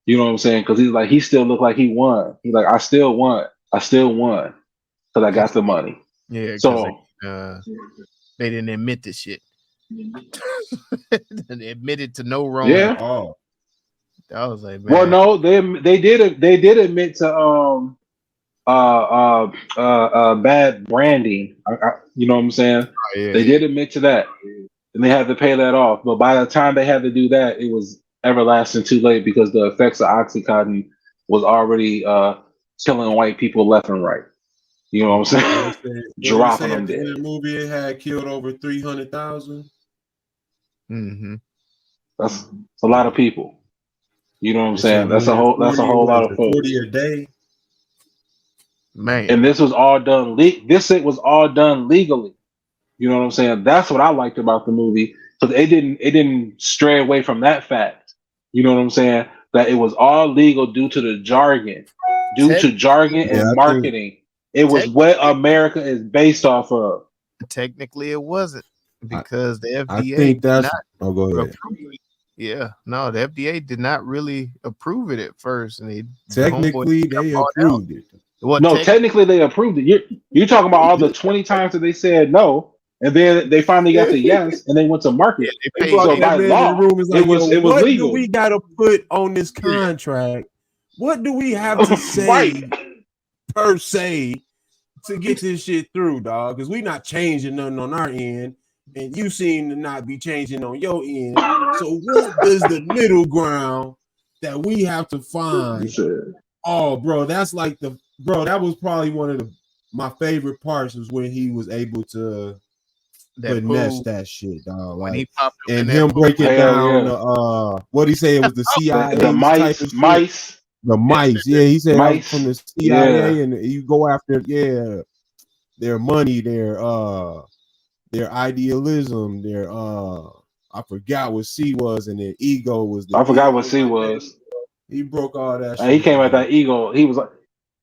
S4: You know what I'm saying? Because he's like, he still looked like he won. He's like, I still won. Because I got the money.
S1: Yeah.
S4: So
S1: they didn't admit the shit. They admitted to no wrong.
S4: Yeah.
S5: Oh.
S1: I was like, man.
S4: Well, no, they did admit to bad branding. You know what I'm saying?
S1: Oh, yeah,
S4: they did admit to that. and they had to pay that off. But by the time they had to do that, it was everlasting too late because the effects of OxyContin was already killing white people left and right. You know what I'm saying? Dropping them dead.
S5: In the movie, it had killed over 300,000.
S1: Mm-hmm.
S4: That's a lot of people. You know what I'm
S5: They
S4: saying?
S5: said
S4: That's a whole lot of folks.
S5: 40 a day.
S1: Man.
S4: And this was all done. This was all done legally. You know what I'm saying? That's what I liked about the movie because it didn't stray away from that fact. You know what I'm saying? That it was all legal due to the jargon, and marketing. It was what America is based off of.
S1: Technically, it wasn't because the FDA.
S5: I think that's.
S1: Go
S5: ahead.
S1: Yeah, no, the FDA did not really approve it at first, and
S5: Technically they approved it.
S1: Well,
S4: no, technically they approved it. You're talking about all the 20 times that they said no. And then they finally got the yes, and they went to market.
S1: Yeah,
S4: so by law, it was legal.
S5: What do we got to put on this contract? What do we have to say per se to get this shit through, dog? Because we not changing nothing on our end, and you seem to not be changing on your end. So what is the middle ground that we have to find? Oh, bro, that's like that was probably one of my favorite parts was when he was able to finesse that shit, dog. Like, he popped and him breaking down what he say it was the CIA,
S4: the mice.
S5: The mice, yeah, he said
S4: mice.
S5: From the CIA, and you go after their money, their idealism, their I forgot what C was, and their ego was.
S4: I forgot what C was.
S5: He broke all that shit.
S4: He came at that ego. He was like,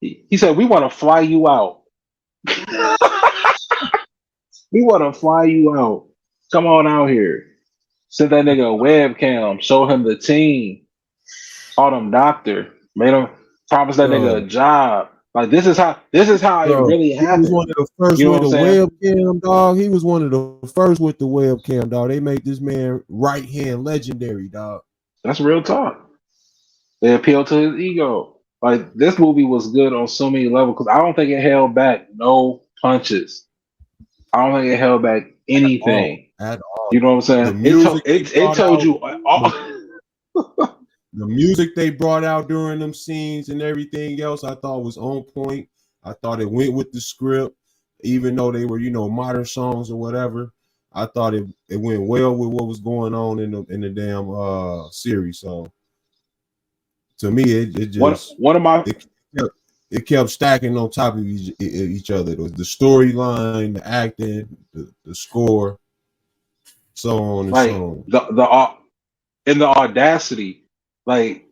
S4: he said, "We want to fly you out." We want to fly you out. Come on out here. Send that nigga a webcam. Show him the team. Call him doctor. Made him promise that nigga a job. Like this is how it really happened.
S5: He was one of the first with the webcam, dog. He was one of the first with the webcam, dog. They made this man right hand legendary, dog.
S4: That's real talk. They appealed to his ego. Like this movie was good on so many levels because I don't think it held back no punches. I don't think it held back anything
S5: at all.
S4: You know what I'm saying? It told you all.
S5: The music they brought out during them scenes and everything else, I thought was on point. I thought it went with the script, even though they were, modern songs or whatever. I thought it went well with what was going on in the damn series. So to me, it just it kept stacking on top of each other. The storyline, the acting, the score, so on and so on.
S4: The audacity. Like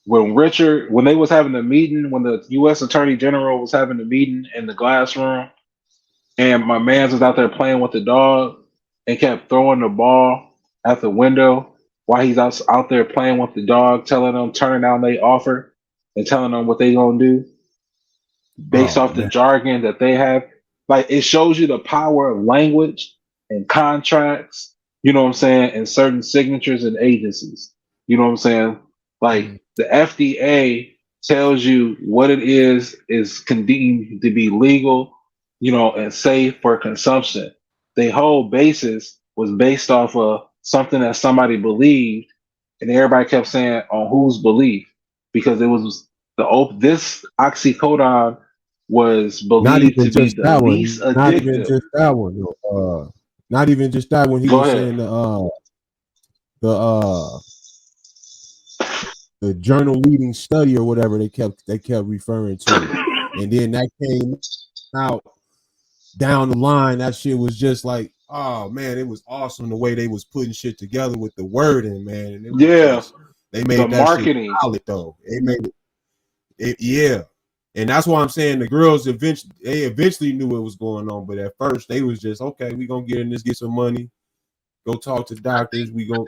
S4: when they was having the meeting, when the U.S. Attorney General was having the meeting in the glass room, and my man was out there playing with the dog and kept throwing the ball at the window while he's out there playing with the dog, telling them, turning down their offer and telling them what they gonna do based off the jargon that they have. Like it shows you the power of language and contracts, you know what I'm saying, and certain signatures and agencies. You know what I'm saying? Like the FDA tells you what it is deemed to be legal, and safe for consumption. The whole basis was based off of something that somebody believed, and everybody kept saying on whose belief, because it was this OxyContin was believed to be the least addictive.
S5: Not even just that one. Not even just that one. He was saying the journal leading study or whatever they kept referring to, and then that came out down the line. That shit was just like, oh man, it was awesome the way they was putting shit together with the wording, man. And it was they made the that marketing shit solid though. They made it, and that's why I'm saying the girls eventually knew what was going on, but at first they was just okay. We gonna get in this, get some money, go talk to doctors. The
S1: top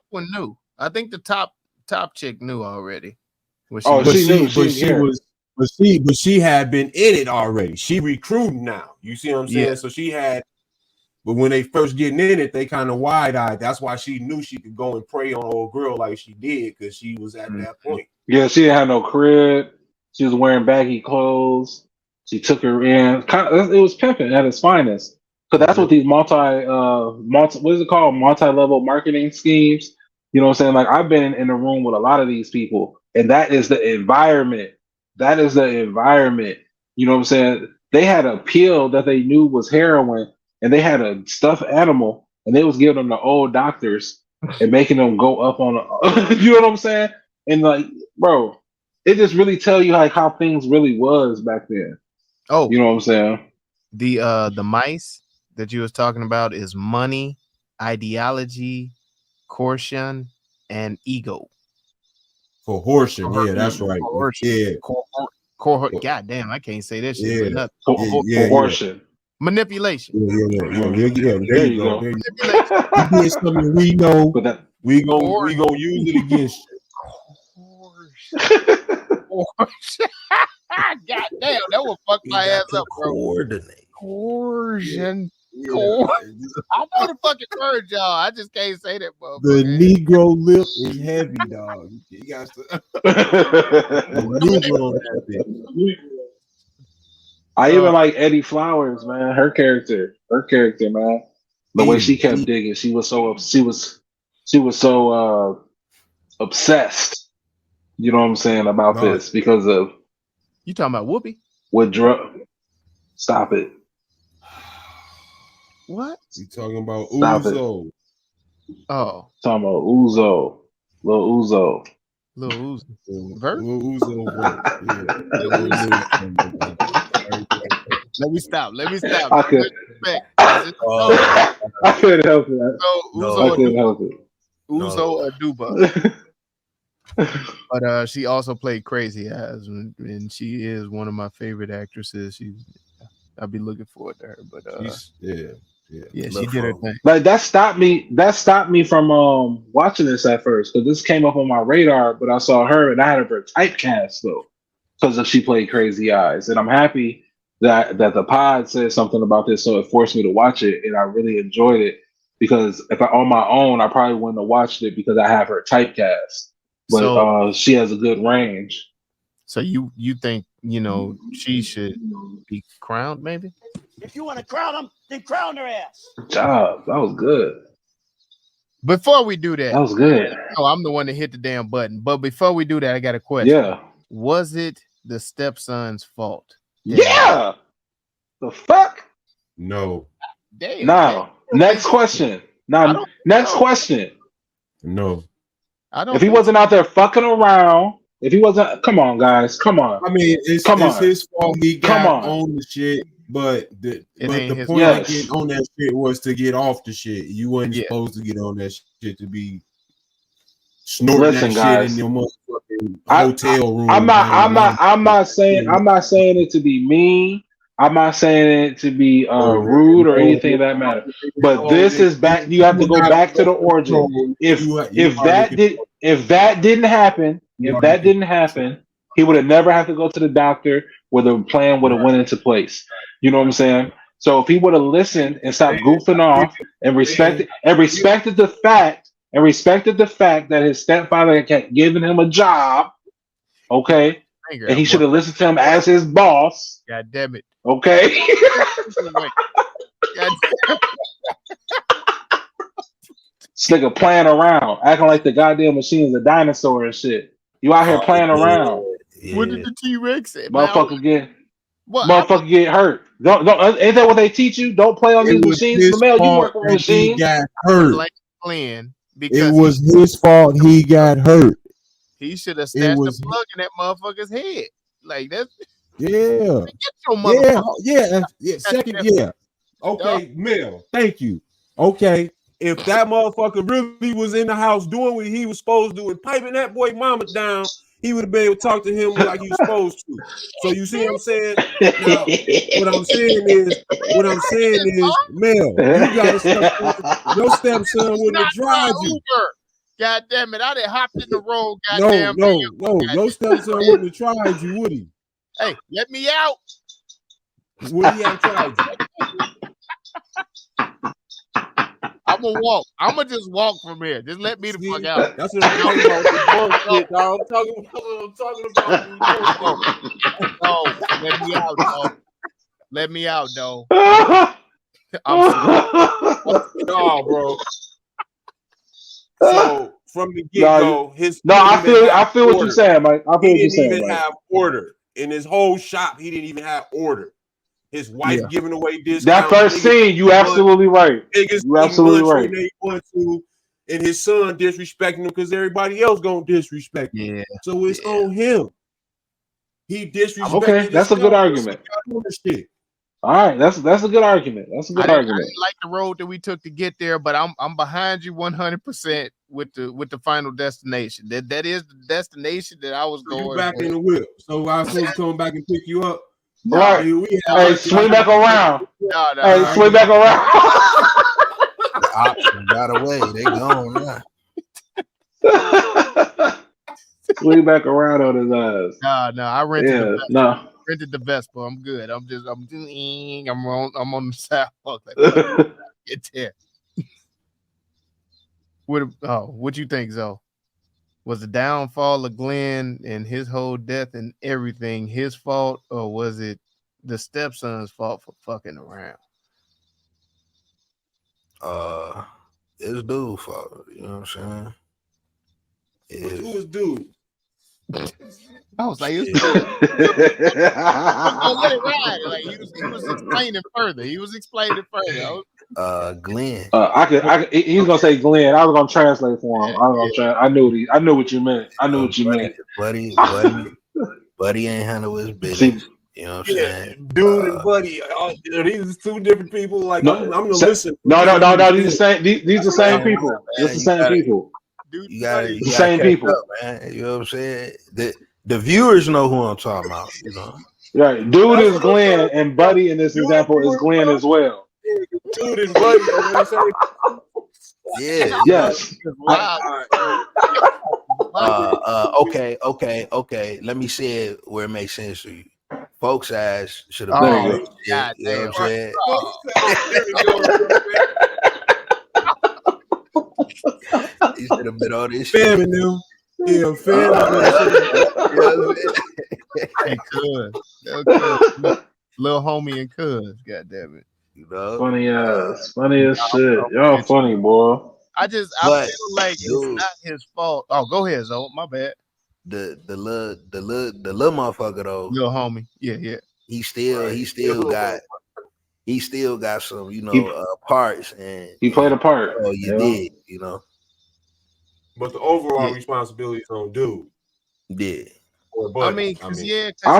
S1: one knew. I think the top chick knew already.
S5: She had been in it already. She recruiting now. You see what I'm saying? Yeah. So she had, but when they first getting in it, they kind of wide-eyed. That's why she knew she could go and prey on old girl like she did, because she was at that point.
S4: Yeah, she didn't have no crib. She was wearing baggy clothes. She took her in. It was pimping at its finest. Because that's what these what is it called? Multi-level marketing schemes. You know what I'm saying? Like I've been in a room with a lot of these people, and that is the environment. That is the environment. You know what I'm saying? They had a pill that they knew was heroin, and they had a stuffed animal, and they was giving them to old doctors and making them go up on you know what I'm saying? And like, bro, it just really tell you like how things really was back then.
S1: Oh,
S4: You know what I'm saying?
S1: the mice that you was talking about is money, ideology, caution, and ego.
S5: Coercion, yeah, that's right.
S1: Coercion.
S5: Yeah,
S1: God damn, I can't say that shit.
S5: Yeah.
S1: For nothing.
S4: Coercion.
S1: Manipulation.
S5: yeah.
S4: There you go.
S5: There you
S1: Manipulation.
S5: go. You did something we know.
S4: But that
S5: We gonna use it against
S1: Coercion. God damn, that would fuck my ass up, bro.
S3: Coordinate.
S1: Coercion.
S5: you.
S1: I know the fucking word, y'all. I just can't say that, motherfucker.
S5: The Negro lip is heavy, dog. You got to. The Negro lip.
S4: I even like Eddie Flowers, man. Her character, man. The way she kept digging, she was so obsessed. You know what I'm saying about this because of
S1: You talking about Whoopi?
S4: what drug. Stop it.
S1: What?
S5: You talking about
S4: Stop it.
S5: Uzo?
S1: Oh,
S4: Talking about Uzo, Lil Uzo.
S1: Lil Uzi. Vert?
S5: Lil Uzo Vert. Yeah.
S1: Let me stop.
S4: I could.
S1: Respect.
S4: I couldn't help it. I couldn't help it.
S1: Uzo Aduba. But she also played Crazy Eyes, and she is one of my favorite actresses. I'll be looking forward to her. But she did her thing.
S4: Like that stopped me from watching this at first because this came up on my radar, but I saw her and I had her typecast though because she played Crazy Eyes, and I'm happy that the pod said something about this, so it forced me to watch it, and I really enjoyed it because if I on my own, I probably wouldn't have watched it because I have her typecast. But she has a good range.
S1: So you think she should be crowned? Maybe
S6: If you want to crown them, then crown their ass.
S4: Good job. That was good.
S1: Before we do that,
S4: That was good.
S1: I'm the one that hit the damn button. But before we do that, I got a question.
S4: Yeah.
S1: Was it the stepson's fault?
S4: Yeah. The fuck?
S5: No.
S1: Damn.
S4: No. Next question. Now, next question.
S5: No.
S1: I don't.
S4: If he wasn't out there fucking around, if he wasn't, come on, guys, come on.
S5: I mean, it's his fault. He got on the shit, but the point of getting on that shit was to get off the shit. You wasn't supposed to get on that shit to be snorting that shit in your motherfucking hotel room.
S4: I'm not saying it to be mean. I'm not saying it to be rude or anything of that matter. But this is back. You have to go back to the origin. If that didn't happen, he would have never had to go to the doctor where the plan would have went into place. You know what I'm saying? So if he would have listened and stopped goofing off and respected the fact that his stepfather kept giving him a job, okay, and he should have listened to him as his boss.
S1: God damn it.
S4: Okay. This nigga playing around, acting like the goddamn machine's a dinosaur and shit. You out here playing around.
S3: Yeah.
S1: What did the T-Rex say?
S4: Motherfucker get hurt. Don't ain't that what they teach you? Don't play on these machines. Mel, you work with machines.
S5: He got hurt.
S1: Because
S5: it was his fault he got hurt.
S1: He should have stashed the plug in that motherfucker's head. Like that.
S5: Yeah. Second, yeah. Okay, Mel, thank you. Okay. If that motherfucker really was in the house doing what he was supposed to do and piping that boy mama down, he would have been able to talk to him like he was supposed to. So you see what I'm saying? Now, what I'm saying is, Mel, you gotta stop. Your stepson wouldn't have drive you.
S1: God damn it, I done hopped in the road. Goddamn.
S5: No. Your stepson wouldn't have tried you, would he?
S1: Hey, let me out.
S5: Would he have tried you?
S1: I'm gonna walk. I'm gonna just walk from here. Just let me the fuck out.
S5: That's what I'm talking about. I'm talking about.
S1: No, let me out, dog. Let me out, dog.
S5: No, bro. So from the get-go,
S4: I feel what you're saying, Mike. I feel what you're saying.
S5: He didn't even have order in his whole shop. He didn't even have order. His wife giving away discounts.
S4: That first scene, you absolutely right. You absolutely right.
S5: They want to, and his son disrespecting him because everybody else gonna disrespect him.
S1: Yeah.
S5: So it's on him. He disrespected.
S4: Okay, that's a good argument. All right, that's a good argument. That's a good argument.
S1: I didn't like the road that we took to get there, but I'm behind you 100% with the final destination. That is the destination that I was going.
S5: You back in the whip, so I was supposed to come back and pick you up.
S4: Right. Hey, swing back around. Hey, swing back around.
S3: The option got away. They gone now.
S4: Swing back around on his ass.
S1: No, I rented.
S4: Yeah,
S1: rented the Vespa. I'm good. I'm on the sidewalk. Like, get there. What you think, Zoe? Was the downfall of Glenn and his whole death and everything his fault, or was it the stepson's fault for fucking around?
S3: It's dude's fault. You know what I'm saying?
S5: Who was dude?
S1: I was like, let it ride. Like he was explaining further.
S3: Glenn.
S4: He's gonna say Glenn. I was gonna translate for him. I knew what you meant.
S3: Buddy ain't handle his business. You know what I'm saying?
S5: Dude and Buddy, these two different people. Like I'm gonna listen.
S4: No. These are the same people. It's the same people.
S3: You gotta
S4: the same people,
S3: up, man. You know what I'm saying? The viewers know who I'm talking about. You know,
S4: right? Dude is Glenn, and Buddy in this example is Glenn as well.
S5: Dude is Buddy.
S3: Yeah.
S4: Yes.
S3: Okay. Let me say it where it makes sense to you. Folks' ass should have
S1: been.
S3: You know what I'm saying? He should have been on this shit.
S5: Yeah,
S1: Hey, cuz. Little homie and cuz, goddamn it.
S3: You know?
S4: Funny as shit. Y'all funny, boy.
S1: I feel like it's not his fault. Oh, go ahead, Zoe. My bad.
S3: The little motherfucker though.
S1: Little homie. Yeah.
S3: He still got some, parts, and
S4: he played a part.
S3: Oh, you did,
S5: But the overall responsibility is on dude.
S3: Yeah.
S1: I mean,
S4: I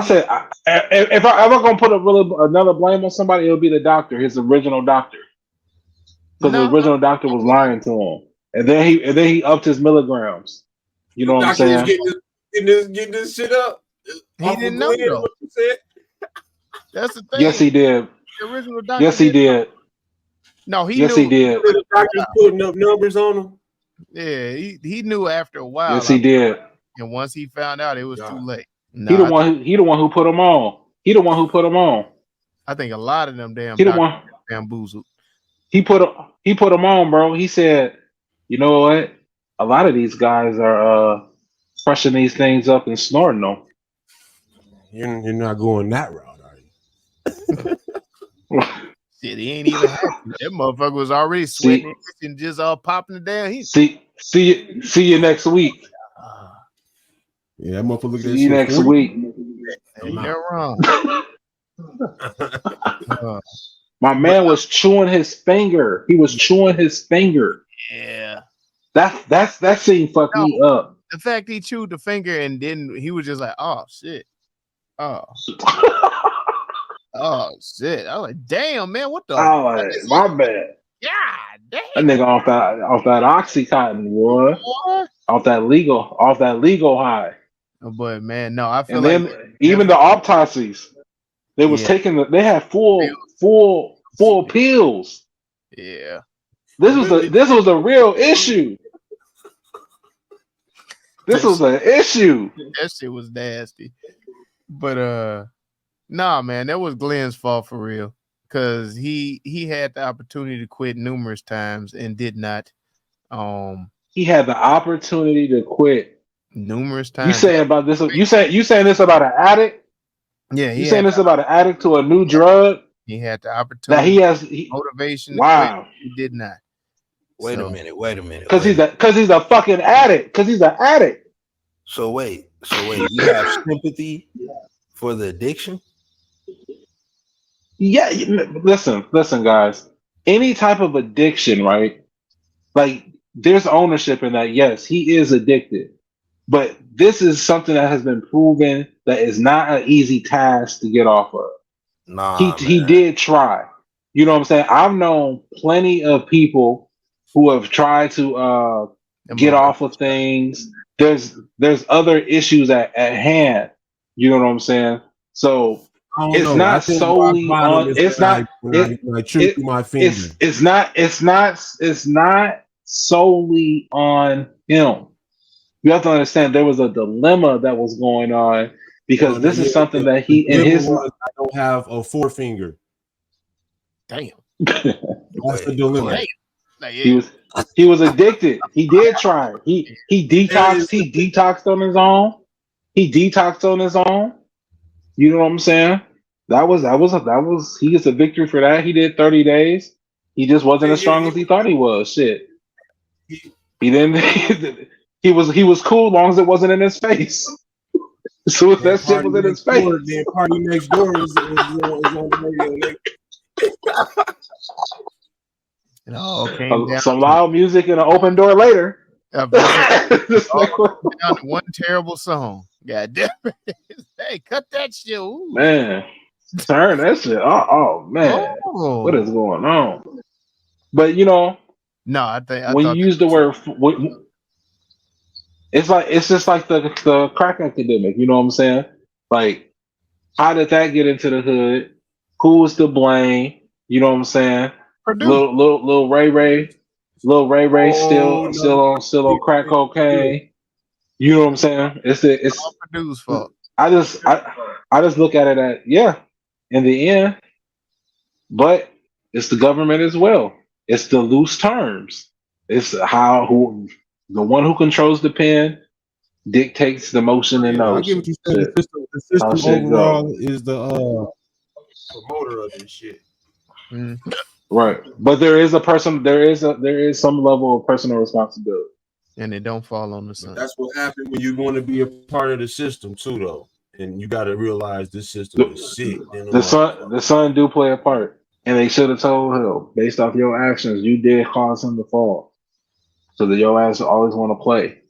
S4: said if I ever gonna put another blame on somebody, it'll be the doctor, his original doctor, because the original doctor was lying to him, and then he upped his milligrams. You know what I'm saying?
S5: Getting this shit up.
S1: He didn't know though.
S5: What you said?
S1: That's the thing.
S4: Yes, he did.
S1: The original doctor.
S4: Yes, he did.
S1: No, he
S4: yes,
S1: knew.
S4: he did.
S5: The doctor's putting up numbers on him.
S1: Yeah, he knew after a while.
S4: Yes, he did.
S1: And once he found out, it was too late.
S4: He the one who put him on. He the one who put him on.
S1: I think a lot of them damn.
S4: He the one
S1: bamboozled.
S4: He put him on, bro. He said, "You know what? A lot of these guys are crushing these things up and snorting them."
S5: You're not going that route, are you?
S1: Shit, he ain't even happy. That motherfucker was already sweating and just all popping it down.
S4: See you next week.
S5: Yeah, that motherfucker.
S4: See you next week.
S1: You're wrong.
S4: My man was chewing his finger. He was chewing his finger.
S1: Yeah.
S4: That scene fucked me up.
S1: The fact he chewed the finger and then he was just like, oh shit. Oh. Oh shit. I was like, damn, man, what the
S4: my bad.
S1: Yeah, damn.
S4: That nigga off that OxyContin, boy. Off that legal high.
S1: But man, no, I feel
S4: and
S1: like
S4: then even the autopsies, they was they had full pills.
S1: Yeah.
S4: This was a real issue. This was an issue.
S1: That shit was nasty. But nah, man, that was Glenn's fault for real. Cause he had the opportunity to quit numerous times and did not.
S4: He had the opportunity to quit
S1: numerous times.
S4: You saying about this? You saying this about an addict?
S1: Yeah,
S4: you saying this about an addict to a new drug?
S1: He had the
S4: that
S1: opportunity,
S4: he has.
S1: motivation to quit.
S4: Wow.
S1: He did not.
S3: Wait a
S1: So,
S3: minute.
S4: Because he's a fucking addict. Because he's an addict.
S3: So wait. You have sympathy for the addiction?
S4: Yeah. Listen, guys. Any type of addiction, right? Like, there's ownership in that. Yes, he is addicted, but this is something that has been proven that is not an easy task to get off of.
S3: Nah,
S4: He
S3: man.
S4: did try. You know what I'm saying? I've known plenty of people who have tried to get off of things. There's other issues at hand. You know what I'm saying? So
S5: I don't
S4: it's
S5: know. I
S4: not
S5: think rock
S4: solely
S5: bottom
S4: on.
S5: is
S4: It's
S5: when I
S4: not.
S5: when I chew through my finger.
S4: It's not solely on him. You have to understand there was a dilemma that was going on because this is something that he in
S5: dilemma
S4: his.
S5: was I don't have a forefinger.
S1: damn.
S5: That's the dilemma.
S1: Damn. Like,
S4: He was addicted. He did try. He detoxed. He detoxed on his own. You know what I'm saying? That was he gets a victory for that. He did 30 days. He just wasn't as strong as he thought he was. Shit. He didn't. He was cool as long as it wasn't in his face. So if that shit was in his face.
S5: Then Party Next Door is on the radio.
S1: it all came down
S4: Some loud music and an open door later.
S1: down to one terrible song. God damn it. Hey, cut that shit. Ooh.
S4: Man, turn that shit. Oh man,
S1: Oh.
S4: what is going on? But you know,
S1: No, I
S4: when you use the word, it's just like the crack epidemic. You know what I'm saying? Like, how did that get into the hood? Who was to blame? You know what I'm saying?
S1: Purdue.
S4: Little Ray still on crack cocaine. You know what I'm saying? It's
S1: all Purdue's fault.
S4: I just look at it at in the end, but it's the government as well. It's the loose terms. It's the one who controls the pen dictates the motion and
S5: I get
S4: notion.
S5: what you said. The system overall is the promoter of this shit.
S4: Right, but there is some level of personal responsibility,
S1: and it don't fall on the sun.
S5: That's what happens when you want to be a part of the system too, though. And you got to realize this system is sick.
S4: The son do play a part, and they should have told him based off your actions, you did cause him to fall, so that your ass always want to play.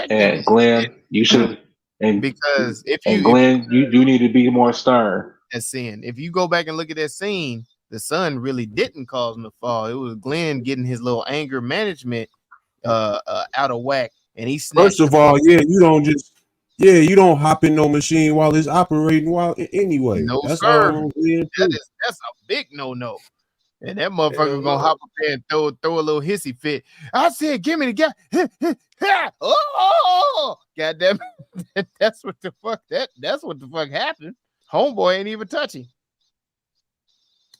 S4: And Glenn, you should,
S1: because
S4: Glenn, you need to be more stern.
S1: That scene. If you go back and look at that scene, the son really didn't cause him to fall. It was Glenn getting his little anger management out of whack, and he snapped.
S5: First of all, you don't hop in no machine while it's operating anyway.
S1: No,
S5: that's
S1: sir.
S5: All
S1: that's a big no. And that motherfucker gonna hop up there and throw a little hissy fit. I said, give me the guy. Oh, goddamn it. That's what the fuck happened. Homeboy ain't even touching.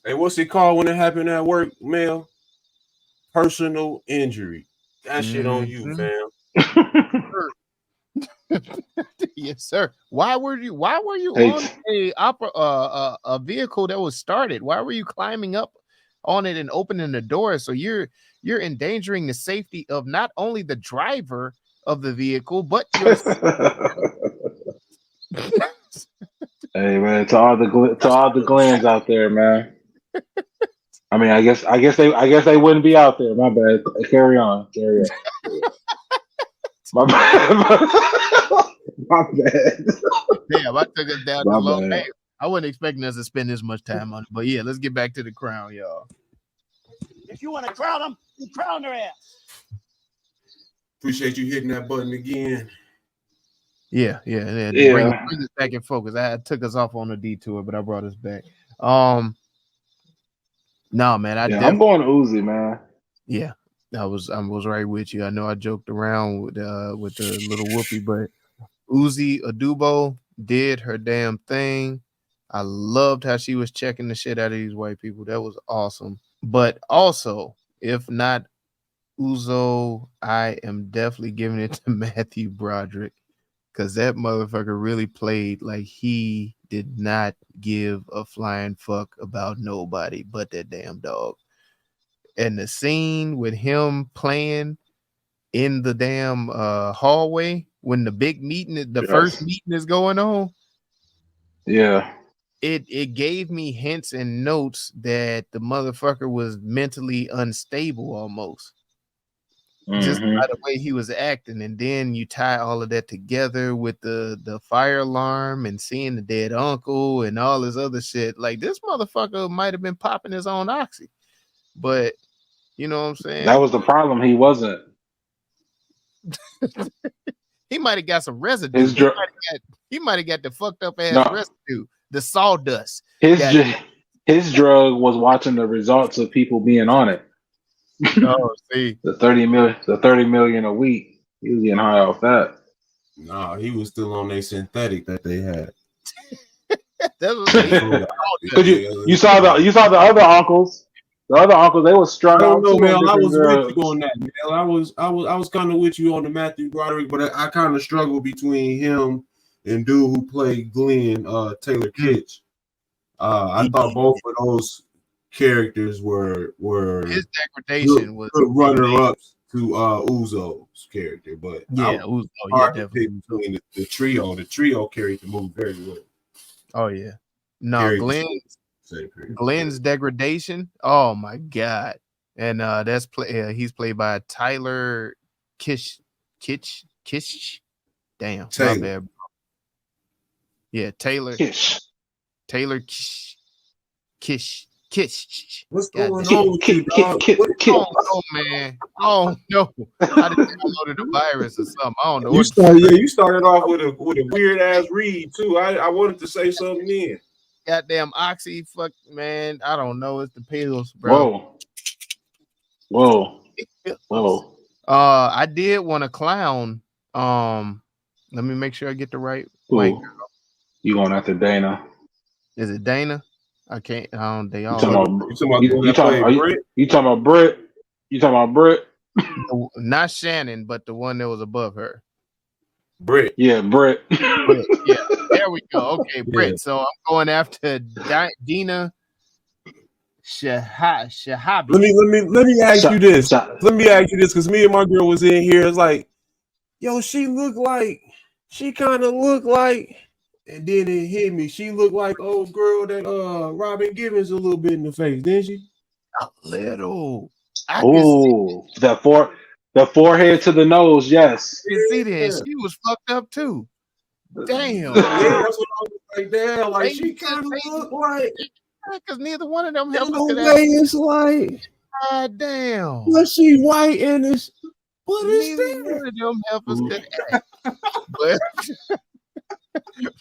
S5: Hey, what's it called when it happened at work, Mel? Personal injury. That shit on you, fam.
S1: Yes, sir. Why were you on a vehicle that was started? Why were you climbing up on it and opening the door? So you're endangering the safety of not only the driver of the vehicle, but yourself.
S4: Hey man, to all the Glens out there, man. I mean, I guess they wouldn't be out there. My bad. Carry on. My bad. My bad.
S1: Damn, I took us down to low. Hey, I wasn't expecting us to spend this much time on it, but yeah, let's get back to the crown, y'all.
S6: If you want to crown them, you crown their ass.
S5: Appreciate you hitting that button again.
S1: Yeah. Bring us back in focus. I took us off on a detour, but I brought us back. No, man,
S4: I'm going to Uzi, man.
S1: Yeah, I was right with you. I know I joked around with the little whoopee, but Uzi Adubo did her damn thing. I loved how she was checking the shit out of these white people. That was awesome. But also, if not Uzo, I am definitely giving it to Matthew Broderick, because that motherfucker really played like he did not give a flying fuck about nobody but that damn dog. And the scene with him playing in the damn hallway when the big meeting, the first meeting is going on.
S4: Yeah.
S1: It gave me hints and notes that the motherfucker was mentally unstable almost. Just by the way he was acting, and then you tie all of that together with the fire alarm and seeing the dead uncle and all this other shit. Like, this motherfucker might have been popping his own oxy, but you know what I'm saying?
S4: That was the problem. He wasn't.
S1: He might have got some residue. He might have got the fucked up ass residue, the sawdust.
S4: His drug was watching the results of people being on it.
S1: Oh, see,
S4: the 30 million a week. He was getting high off that.
S5: Nah, he was still on their synthetic that they had.
S4: You saw the other uncles. The other uncles, they were strung out.
S5: No, man, I was with you on that, man. I was kind of with you on the Matthew Broderick, but I kind of struggled between him and dude who played Glenn, Taylor Kitsch. I thought both of those characters were
S1: his degradation was
S5: good runner-ups to Uzo's character, but
S1: Uzo,
S5: definitely between the trio. The trio carried the movie very well.
S1: Oh yeah, no, Glenn's degradation. Oh my god, and he's played by Tyler Kitsch. Damn,
S5: Taylor.
S1: my bad, bro. Yeah, Taylor Kitsch.
S5: What's going on with you, dog?
S1: Oh man, oh no! I just downloaded a virus or something. I don't know.
S5: You started off with a weird ass read too. I wanted to say something then.
S1: Goddamn oxy, fuck man. I don't know. It's the pills, bro.
S4: Whoa.
S1: I did want to clown. Let me make sure I get the right white girl.
S4: You going after Dana?
S1: Is it Dana? I can't. They all.
S4: You talking about Britt? You talking about Britt?
S1: Not Shannon, but the one that was above her.
S5: Britt.
S4: Yeah, Britt.
S1: Yeah, there we go. Okay, Britt. Yeah. So I'm going after Dina Shahabi.
S5: Let me ask you this. Let me ask you this, because me and my girl was in here. It's like, yo, she kind of looked like. And then it hit me. She looked like old girl that Robin Givens a little bit in the face, didn't she?
S1: A little.
S4: The forehead to the nose, yes.
S1: You see that? She was fucked up too. Damn.
S5: Yeah, that's what I was like. Damn, like she kind of looked like.
S1: Because neither one of them helped us.
S5: It's like,
S1: God damn.
S5: Was she white and it's? What is
S1: neither
S5: that?
S1: One of them helped us could act.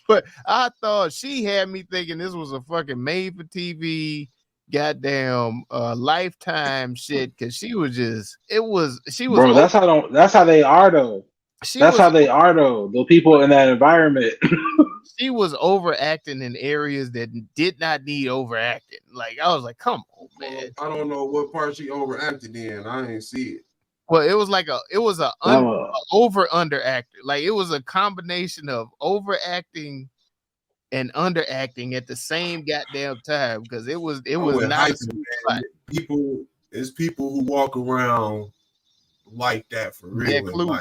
S1: But I thought she had me thinking this was a fucking made for TV, goddamn Lifetime shit. Because she was. Bro,
S4: that's how they are though. How they are though. The people in that environment.
S1: She was overacting in areas that did not need overacting. Like I was like, come on, man.
S5: I don't know what part she overacted in. I ain't see it.
S1: Well, it was like over underactor. Like it was a combination of overacting and underacting at the same goddamn time, because it was not
S5: people who walk around like that for real.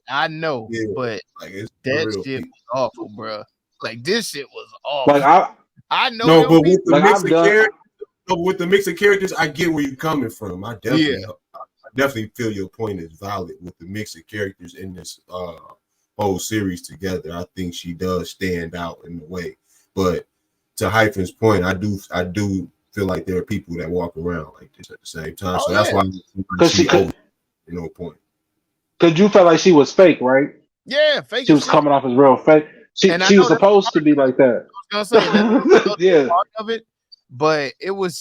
S1: I know, yeah, but like that shit was awful, bro. Like this shit was awful.
S4: Like
S1: I know.
S5: No, but with the mix of characters, with the mix of characters, I get where you're coming from. I definitely feel your point is valid with the mix of characters in this whole series together. I think she does stand out in a way. But to Hyphen's point, I do feel like there are people that walk around like this at the same time. So that's why point.
S4: Because you felt like she was fake, right?
S1: Yeah, fake.
S4: She was coming off as real fake. She was supposed to be like that.
S1: I was gonna say that
S4: yeah,
S1: part of it, but it was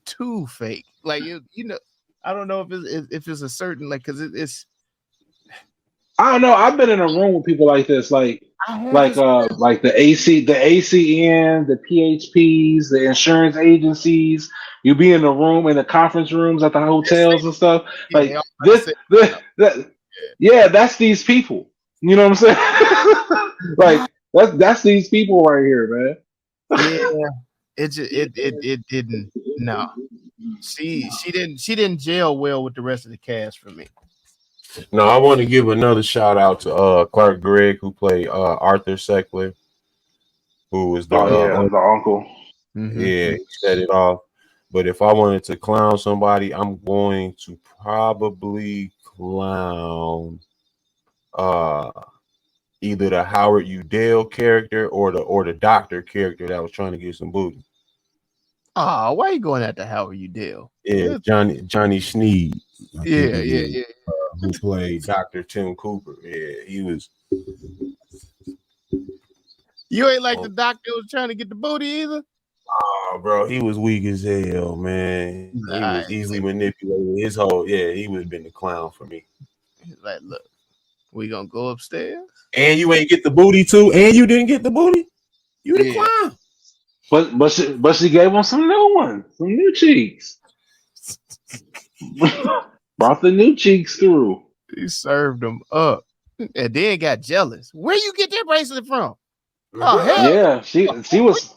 S1: too fake. Like I don't know if it's a certain because it's.
S4: I don't know. I've been in a room with people like this, like the ACN, the PHPs, the insurance agencies. You be in the room, in the conference rooms at the hotels and stuff. Like that's these people. You know what I'm saying? Like that's these people right here, man.
S1: Yeah, it didn't. No, she didn't gel well with the rest of the cast for me.
S5: No, I want to give another shout out to Clark Gregg, who played Arthur Seckler, who was the
S4: The uncle.
S5: yeah, he set it off. But if I wanted to clown somebody, I'm going to probably clown either the Howard Udell character or the doctor character that was trying to get some booty.
S1: Oh, why you going after Howard Udell?
S5: Yeah, Johnny Sneed.
S1: Yeah.
S5: Who played Dr. Tim Cooper. Yeah, he was.
S1: You ain't like the doctor was trying to get the booty either.
S5: Oh, bro, he was weak as hell, man. He was easily manipulated. He would have been the clown for me.
S1: He's like, look, we gonna go upstairs,
S5: and you ain't get the booty too, and you didn't get the booty. You the clown.
S4: But she gave him some new ones, some new cheeks. Brought the new cheeks through.
S1: He served them up, and then got jealous. Where you get that bracelet from? Oh hell
S4: yeah, she was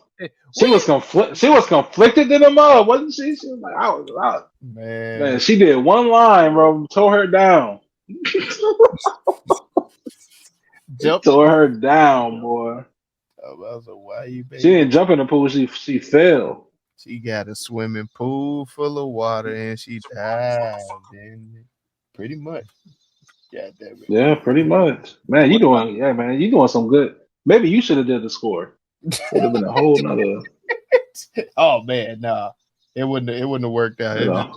S4: conflicted in the mud, wasn't she? She was like, I was out. Man, she did one line, bro, tore her down. Tore her down, boy.
S1: I was like, why you? Baby?
S4: She didn't jump in the pool. She fell.
S1: She got a swimming pool full of water and she died. Pretty much. God damn it.
S4: Yeah, pretty much. Man, you doing some good. Maybe you should have did the score. Would have been a whole nother.
S1: Oh man, nah. It wouldn't have worked out. Just,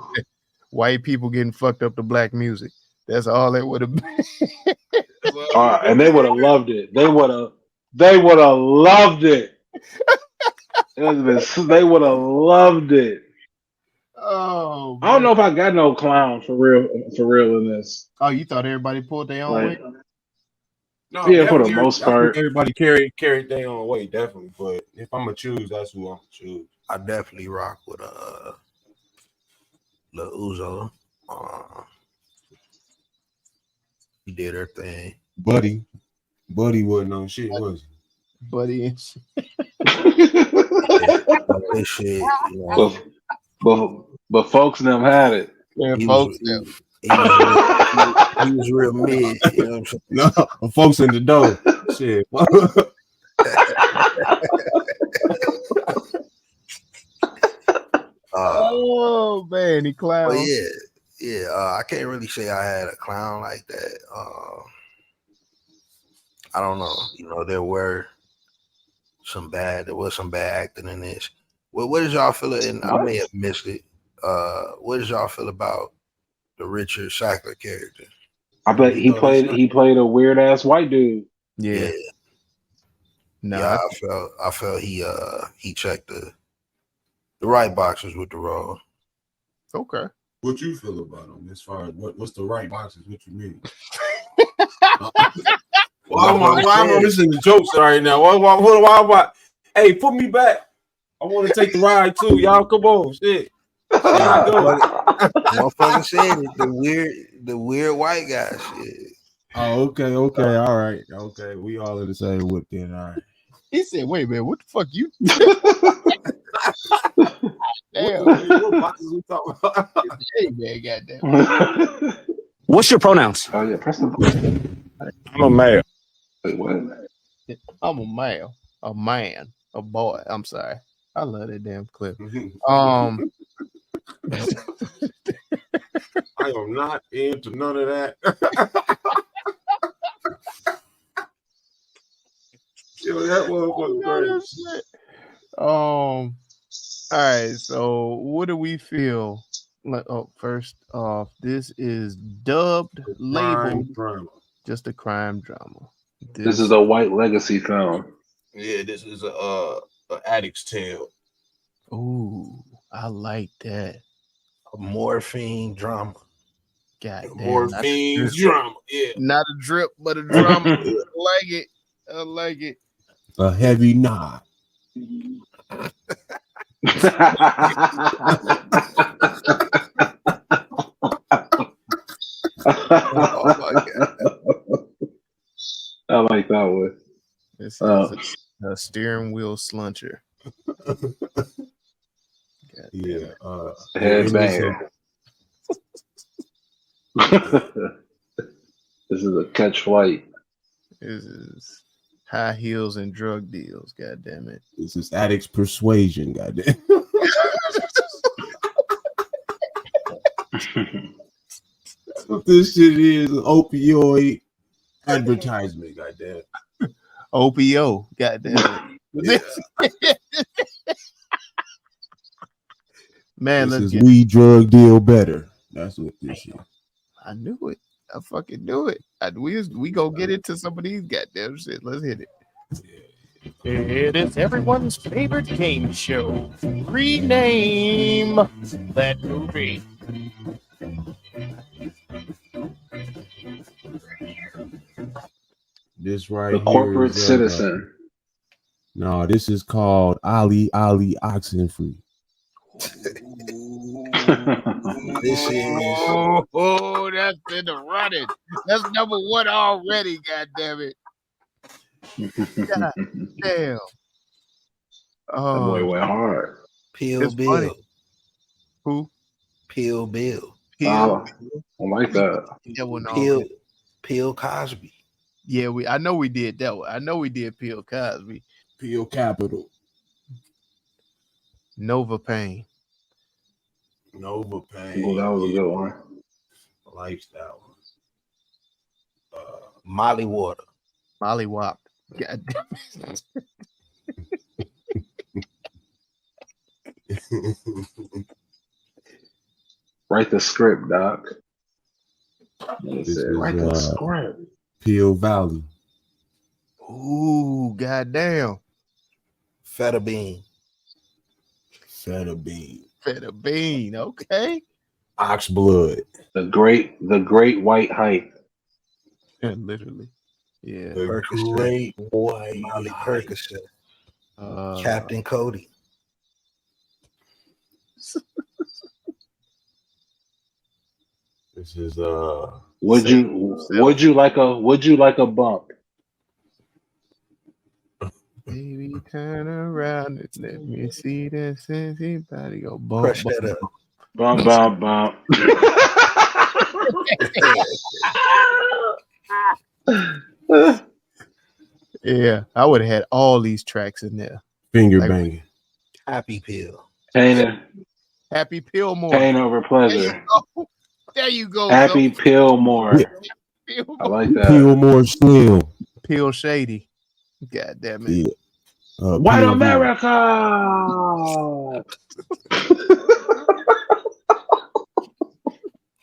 S1: white people getting fucked up to black music. That's all it would have been.
S4: And they would have loved it. They would have loved it. They would have loved it.
S1: Oh,
S4: man. I don't know if I got no clown for real in this.
S1: Oh, you thought everybody pulled their own weight?
S5: No,
S4: yeah, for the most part,
S5: everybody carried their own weight, definitely. But if I'm gonna choose, that's who I'm gonna choose.
S3: I definitely rock with Lil Uzo. He did her thing.
S5: Buddy wasn't on shit, was he?
S1: Buddy and shit.
S3: This shit, you know.
S4: But folks them had it.
S1: Yeah,
S3: He
S1: folks
S3: was real mid. You know what I'm saying?
S5: No, folks in the door. Shit.
S1: Oh man, he clown.
S3: I can't really say I had a clown like that. I don't know. You know, there was some bad acting in this. What did y'all feel? And I may have missed it. What did y'all feel about the Richard Sackler character?
S4: I bet he played a weird ass white dude.
S1: Yeah. No,
S3: yeah, I felt he checked the right boxes with the role.
S1: Okay.
S5: What you feel about him as far as what's the right boxes? What you mean? Why am I missing the jokes right now? Why? Hey, put me back. I want to take the ride too. Y'all, come on, shit.
S3: Motherfucker said it. The weird white guy shit.
S5: Oh, okay, all right, okay. We all in the same whip then, all right.
S1: He said, "Wait, man, what the fuck you?" Damn.
S5: What boxes we talking about?
S1: Hey, man, goddamn.
S7: What's your pronouns?
S4: Oh yeah, press the.
S7: I'm a male.
S4: Wait, what?
S1: I'm a male, a man, a boy. I'm sorry. I love that damn clip.
S5: I am not into none of that. Yo, that motherfucker crazy.
S1: All right. So, what do we feel? First off, this is dubbed, labeled, just a crime drama.
S4: This is a white legacy film.
S5: Yeah, this is a addict's tale.
S1: Ooh, I like that.
S3: A morphine drama.
S1: Goddamn.
S5: Morphine drama. Yeah.
S1: Not a drip, but a drama. I like it.
S5: A heavy knot.
S3: Oh my god.
S1: This is a steering wheel sluncher.
S5: Yeah.
S4: Headbanger. This is a catch flight.
S1: This is high heels and drug deals. God damn it.
S5: This is addicts persuasion. Goddamn. That's what this shit is. An opioid advertisement. Goddamn.
S1: OPO. God damn it. Man,
S5: This
S1: let's
S5: is
S1: get.
S5: weed drug deal better. That's what this is.
S1: I knew it. I fucking knew it. We go get into some of these goddamn shit. Let's hit it. It is everyone's favorite game show. Rename that movie.
S5: This right
S4: The
S5: here
S4: corporate
S5: is,
S4: citizen.
S5: No, this is called Ali Oxenfree.
S3: This is
S1: Oh, that's in the running. That's number one already. God damn it. God damn.
S4: That boy
S1: Oh,
S4: went hard.
S3: Pill
S1: It's
S3: Bill.
S1: funny. Who?
S3: Pill Bill.
S1: Pill.
S4: I like that.
S1: That one
S3: Pill Cosby.
S1: Yeah, I know we did that one. I know we did Pill Cosby.
S5: Peel Capital.
S1: Nova Pain.
S5: Nova Pain.
S4: Oh, that was a good one.
S5: I like that one.
S3: Molly Water.
S1: Molly Wop. God damn it.
S4: Write the script, Doc.
S5: This is,
S4: Write the script.
S5: Peel Valley.
S1: Ooh, goddamn.
S3: Feta Bean.
S5: Feta Bean.
S1: Feta Bean. Okay.
S5: Ox Blood.
S4: The great white hype.
S1: Literally. Yeah.
S5: The
S3: Percocet.
S5: great white
S3: Molly
S5: hype.
S3: Percocet. Captain Cody.
S5: This is
S4: Would you like a bump?
S1: Baby, turn around and let me see that sexy body go bump.
S3: Crush that up.
S4: Bump, bump, bump.
S1: Yeah, I would have had all these tracks in there.
S5: finger
S1: Like-
S5: banging.
S3: Happy Pill.
S1: Happy Pillmore.
S4: Pain over pleasure.
S1: There you go.
S4: Happy Pillmore. I like that.
S5: Peel more Slim.
S1: Pill Shady. God damn it.
S5: Yeah.
S4: White
S5: Peel
S4: America.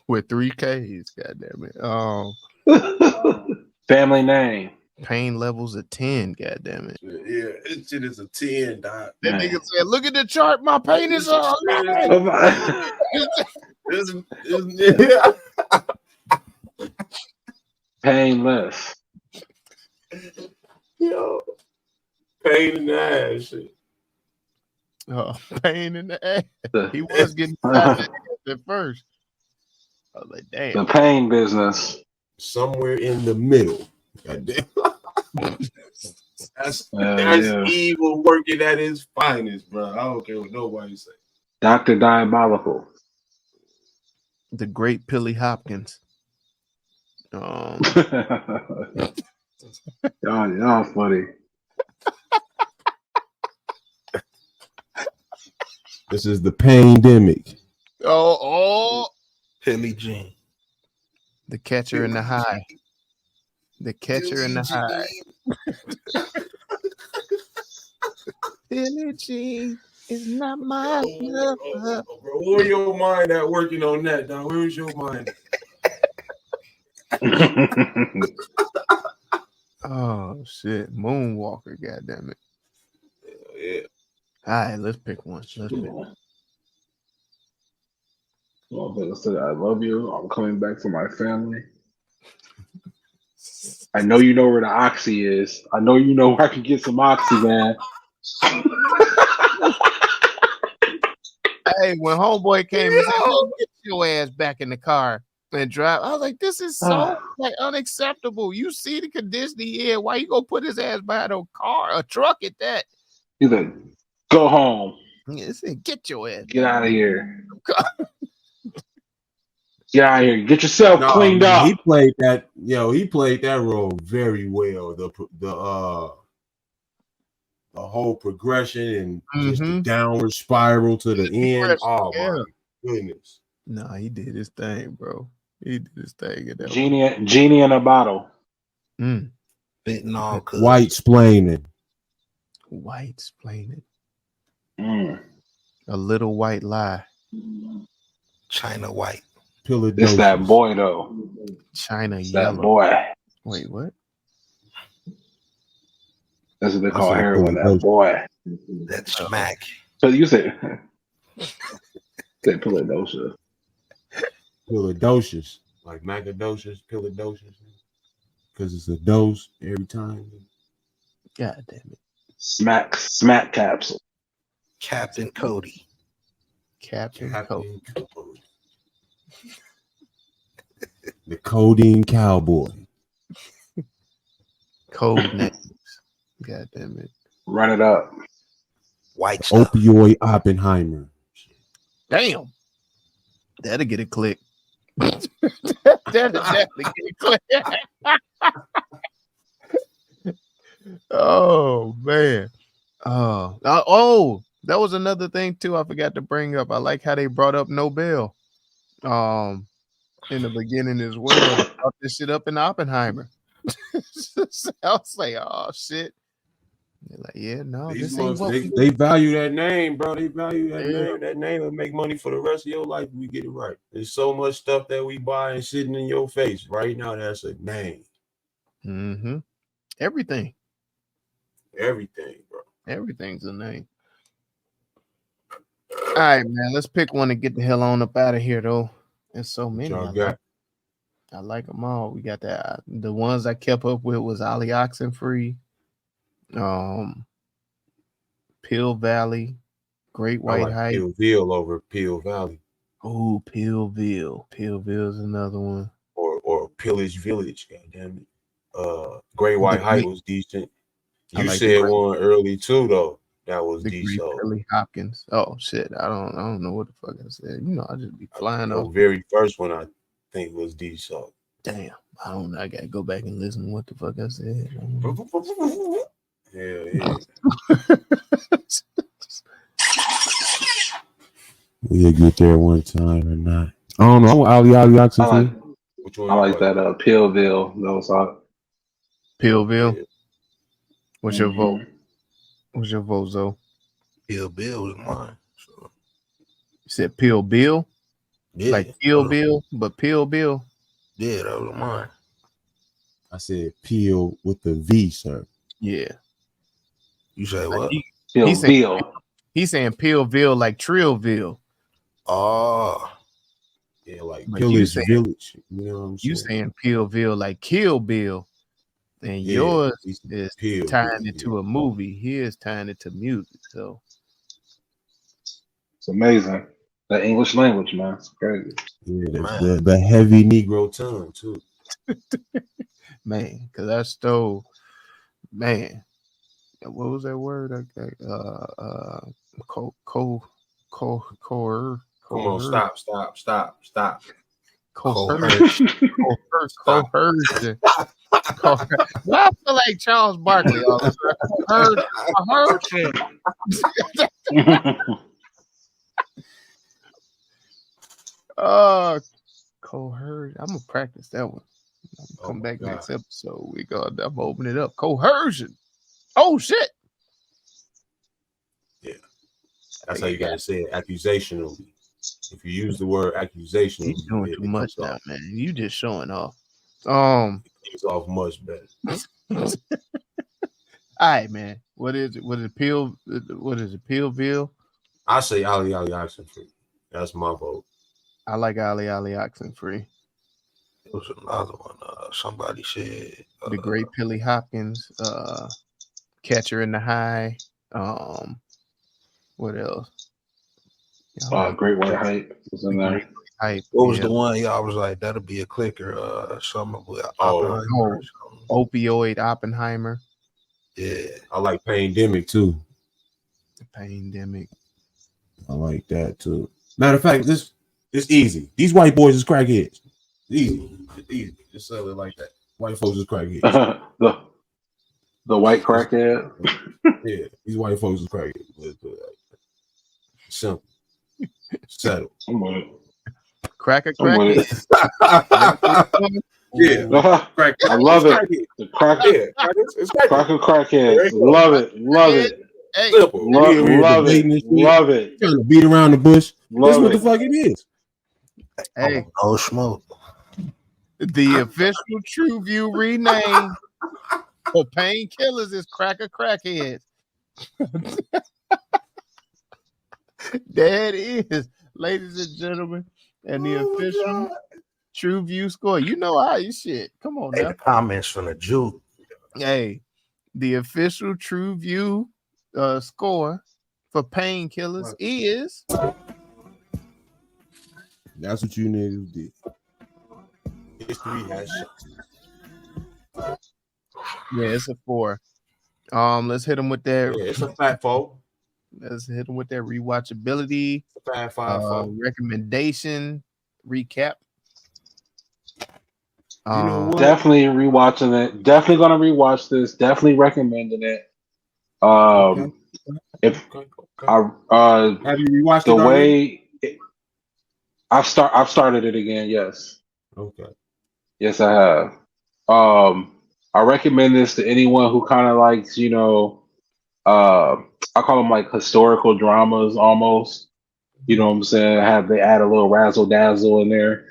S1: With 3 Ks. God damn it.
S4: Family name.
S1: Pain levels of 10. God damn it.
S5: Yeah, this shit is a 10, Doc.
S1: That nigga said, look at the chart. My pain is on.
S4: Painless.
S5: Yo, pain in the ass. Shit.
S1: Oh, pain in the ass. He was getting at first. I was like, damn.
S4: The pain business.
S5: Somewhere in the middle. Goddamn. That's
S4: yeah.
S5: evil working at his finest, bro. I don't care what nobody say.
S4: Dr. Diabolical.
S1: The great Pilly Hopkins.
S4: Y'all funny.
S5: This is the pandemic.
S1: Oh.
S3: Pilly Jean.
S1: The catcher in the high. The catcher in the high. Billie Jean is not my lover.
S5: Bro, where your mind at working on that, dog? Where's your mind?
S1: Oh shit. Moonwalker, goddammit.
S5: Yeah.
S1: All right, let's pick one. Let's pick one.
S4: Well, I said, I love you. I'm coming back for my family. I know you know where the Oxy is. I know you know where I can get some Oxy, man.
S1: Hey, when homeboy came and said, "Hey, get your ass back in the car," and drive. I was like, this is so like unacceptable. You see the condition he in. Why you gonna put his ass behind a car, a truck at that?
S4: He's like, go home.
S1: Yeah, get your ass.
S4: Get out of here. Get out of here. Get yourself
S5: No,
S4: cleaned
S5: man,
S4: up.
S5: he played that. He played that role very well. The whole progression and just the downward spiral to the end. Oh my goodness!
S1: No, he did his thing, bro. He did his thing. In that
S4: Genie in a bottle.
S3: Fitting all colors.
S5: White splaining.
S1: A little white lie.
S3: China white.
S4: It's that boy though.
S1: China
S4: it's
S1: yellow.
S4: That boy.
S1: Wait, what?
S4: That's what they call heroin. That boy.
S3: That smack.
S4: So you said Philadelphia.
S5: Philadelphia's like macadocious, Philadelphia, because it's a dose every time.
S1: God damn it!
S4: Smack capsule.
S3: Captain Cody.
S1: Captain Cody.
S5: The codeine cowboy.
S1: Code names. God damn it!
S4: Run it up.
S3: White stuff.
S5: Opioid Oppenheimer.
S1: Damn. That'll get a click. That'll definitely get a click. Oh man. Oh, that was another thing too. I forgot to bring up. I like how they brought up Nobel. In the beginning as well. They brought this shit up in Oppenheimer. So I was like, oh shit. They're like, yeah, no,
S5: These they value that name, bro. They value that name. That name will make money for the rest of your life. We get it right. There's so much stuff that we buy and sitting in your face right now. That's a name.
S1: Everything,
S5: bro.
S1: Everything's a name. All right, man. Let's pick one and get the hell on up out of here, though. There's so many. I like them all. We got that. The ones I kept up with was Oxycontin free. Pill Valley, Great White Hype.
S5: Pillville over Pill Valley.
S1: Oh, Pillville. Pillville's another one.
S5: Or Pillage Village. Goddamn it. Great White Hype was decent. You
S1: like
S5: said one early too, though. That was decent.
S1: Billy Hopkins. Oh shit! I don't know what the fuck I said. You know, I just be flying off.
S5: The very first one I think was decent.
S1: Damn, I don't know. I gotta go back and listen to what the fuck I said.
S5: Yeah. We'll get there one time or not. I don't know. Oxycontin.
S4: Which one? I like that Pillville. That was hot.
S1: Pillville. Yeah. What's your vote? What's your vote, Zoe?
S3: Pillville was mine. So.
S1: You said Pillville?
S3: Yeah.
S1: Like Pillville, but Pillville?
S3: Yeah, that was mine.
S5: I said Peel with the V, sir.
S1: Yeah.
S3: You say what?
S1: He's saying Pillville like Trillville.
S3: Oh.
S5: Yeah, like Pillage Village. You know what I'm saying?
S1: You saying Pillville like Kill Bill. And yours is tying it to a movie. His tying it to music. So
S4: it's amazing. The English language, man. It's crazy.
S5: Yeah, the heavy Negro tongue too.
S1: Man, because I stole, man. What was that word?
S5: Come on, stop.
S1: Coercion. Well, I feel like Charles Barkley. Coercion. Coercion. I'm gonna practice that one. Come back next episode. I'm opening it up. Coercion. Oh shit.
S5: Yeah, that's how you gotta say it. Accusationally. If you use the word accusation,
S1: you're doing too much now, man. You just showing off.
S5: It's off much better.
S1: All right, man. What is it? What is it? Pillville?
S5: I say Oxycontin free. That's my vote.
S1: I like Oxycontin free.
S3: It was another one. Somebody said
S1: the Great Pilly Hopkins, Catcher in the High. What else?
S4: Great White Hype was in there.
S1: Hype.
S3: What was
S1: Yeah.
S3: the one? Yeah, I was like, that'll be a clicker. Something with
S5: Oh.
S3: Oppenheimer or something.
S1: Opioid Oppenheimer.
S3: Yeah.
S5: I like Pandemic too.
S1: The Pandemic.
S5: I like that too. Matter of fact, it's easy. These white boys is crackheads. Easy. Just sell it like that. White folks is crackheads.
S4: the white crackhead.
S5: Yeah, these white folks is crackheads. Simple. Settle.
S4: I'm with it.
S1: Cracker
S4: I'm with
S1: Crackhead.
S5: it. Yeah.
S4: Crack. I love it. The crack.
S5: Yeah, it's crackhead.
S4: Crackhead. Love it. Love it.
S1: Hey,
S5: Simple.
S4: Love
S5: We here
S4: it.
S5: debating this shit,
S4: Love it.
S5: trying to beat around the bush. That's
S4: Love
S5: what the
S4: it.
S5: fuck it is.
S1: hey,
S3: No smoke.
S1: the official TruVue rename for painkillers is Cracker Crackheads. That is, ladies and gentlemen, and the official TruVue score. You know how you shit. Come on
S3: Hey,
S1: now.
S3: the comments from the Jew.
S1: Hey, the official TruVue score for painkillers is.
S5: That's what you niggas did. History has shit.
S1: Yeah, it's a 4. Let's hit them with that.
S5: Yeah, it's a fat fold.
S1: Let's hit them with that rewatchability.
S5: Fat 5
S1: Recommendation recap.
S5: You know what?
S4: Definitely rewatching it. Definitely gonna rewatch this. Definitely recommending it. If I
S5: have you rewatched
S4: the
S5: it already?
S4: way I've started it again. Yes,
S5: Okay.
S4: yes, I have. I recommend this to anyone who kind of likes, I call them like historical dramas almost. You know what I'm saying? They add a little razzle dazzle in there,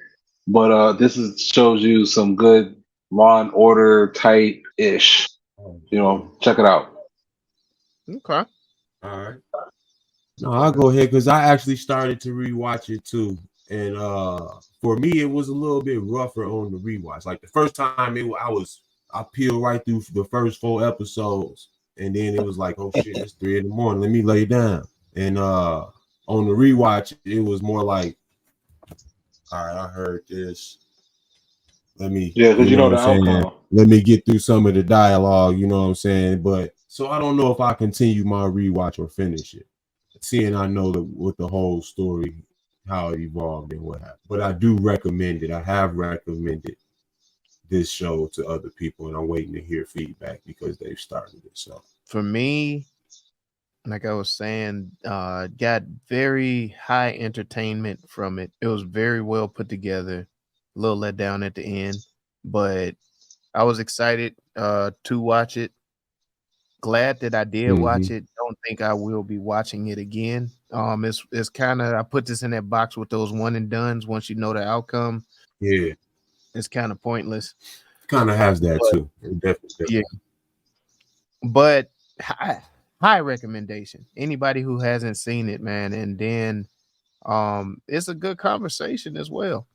S4: but this shows you some good Law and Order type ish. Check it out.
S1: Okay.
S5: All right. No, I'll go ahead because I actually started to rewatch it too. And for me, it was a little bit rougher on the rewatch. Like the first time I peeled right through the first 4 episodes, and then it was like, oh shit, it's 3 a.m. Let me lay down. And on the rewatch, it was more like, all right, I heard this. Let me,
S4: because you know the
S5: what I'm saying?
S4: outcome.
S5: Let me get through some of the dialogue, you know what I'm saying? But so I don't know if I continue my rewatch or finish it, seeing I know what the whole story, how it evolved and what happened. But I do recommend it. I have recommended this show to other people, and I'm waiting to hear feedback because they've started it. So
S1: For me, like I was saying, got very high entertainment from it. It was very well put together. A little let down at the end, but I was excited to watch it. Glad that I did watch it. Don't think I will be watching it again. It's kind of, I put this in that box with those one and dones. Once you know the outcome,
S5: yeah,
S1: it's kind of pointless.
S5: kind of has that too. It definitely.
S1: Yeah, but high recommendation. Anybody who hasn't seen it, man, and then it's a good conversation as well.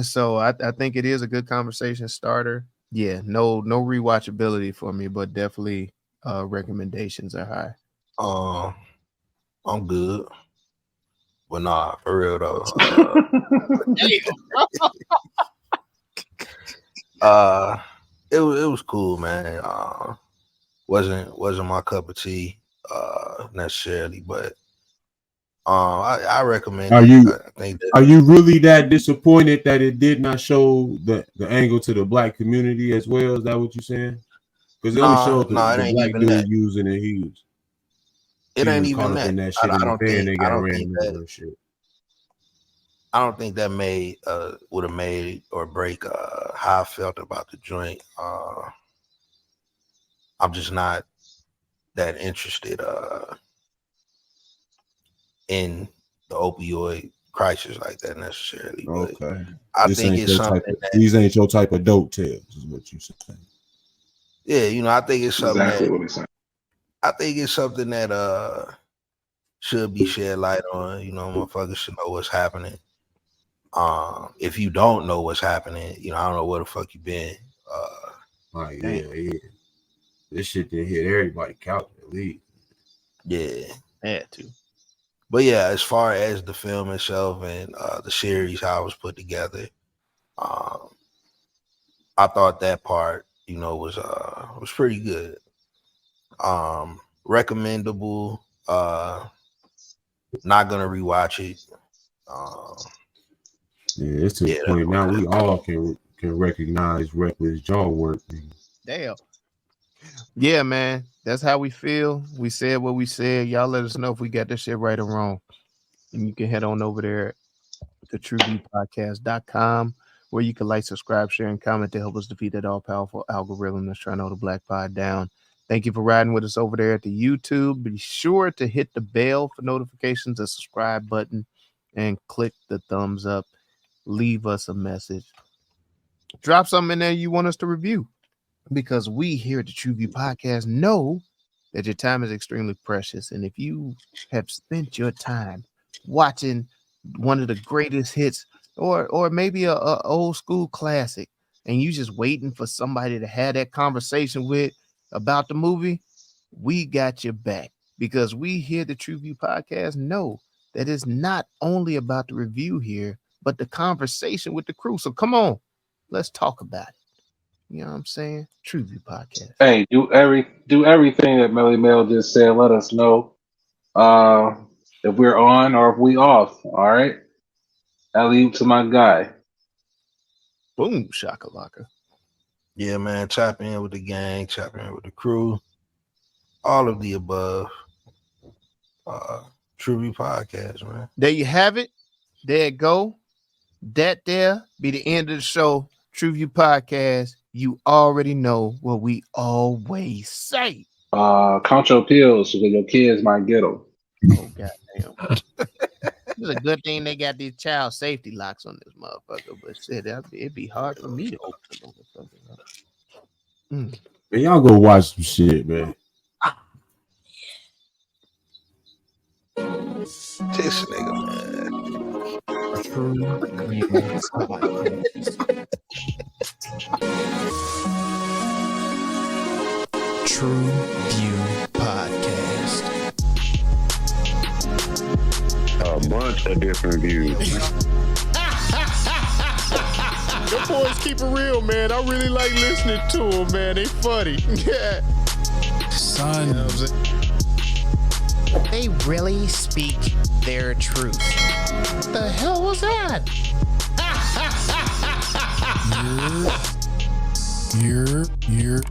S1: So I think it is a good conversation starter. Yeah, no rewatchability for me, but definitely recommendations are high.
S3: I'm good. But nah, for real though. It was cool, man. Wasn't my cup of tea necessarily, but I recommend it.
S5: Are you really that disappointed that it did not show the angle to the black community as well? Is that what you're saying? Because it only showed the black dude that. Using it.
S3: It ain't even
S5: caught up in that shit. I don't
S3: think that would have made or break how I felt about the joint. I'm just not that interested in the opioid crisis like that necessarily.
S5: Okay.
S3: But I think it's something
S5: these ain't your type of dope tales, is what you saying.
S3: Yeah, I think it's something
S4: exactly what he's saying.
S3: I think it's something that should be shed light on. Motherfuckers should know what's happening. If you don't know what's happening, I don't know where the fuck you been.
S5: Yeah. This shit didn't hit everybody couch at least.
S3: Yeah.
S1: Had to.
S3: But yeah, as far as the film itself and the series, how it was put together, I thought that part, was pretty good. Recommendable. Not gonna rewatch it.
S5: Yeah, it's to the point now we all can recognize reckless jaw work.
S1: Damn. Yeah, man. That's how we feel. We said what we said. Y'all let us know if we got this shit right or wrong. And you can head on over there to TruVuePodcast.com, where you can like, subscribe, share, and comment to help us defeat that all-powerful algorithm that's trying to hold the Black Pod down. Thank you for riding with us over there at the YouTube. Be sure to hit the bell for notifications, the subscribe button, and click the thumbs up. Leave us a message. Drop something in there you want us to review, because we here at the TruVue Podcast know that your time is extremely precious. And if you have spent your time watching one of the greatest hits or maybe a old school classic, and you just waiting for somebody to have that conversation with about the movie, we got your back, because we here at the TruVue Podcast know that it's not only about the review here, but the conversation with the crew. So come on, let's talk about it. You know what I'm saying? TruVue Podcast.
S4: Hey, do everything that Melly Mel just said. Let us know if we're on or if we off. All right. I leave to my guy.
S1: Boom, shakalaka.
S3: Yeah, man. Tap in with the gang, tap in with the crew, all of the above. TruVue Podcast, man.
S1: There you have it. There it go. That there be the end of the show. TruVue Podcast. You already know what we always say.
S4: Count your pills so that your kids might get them.
S1: Oh, goddamn. It's a good thing they got these child safety locks on this motherfucker, but shit, it'd be hard for me to open them motherfuckers up.
S5: Man, y'all go watch some shit, man.
S3: This nigga, man.
S8: TruVue Podcast.
S2: A bunch of different views.
S1: Them boys keep it real, man. I really like listening to them, man. They funny. Yeah.
S8: Son.
S1: You know what I'm saying?
S8: They really speak their truth.
S1: What the hell was that?
S8: You're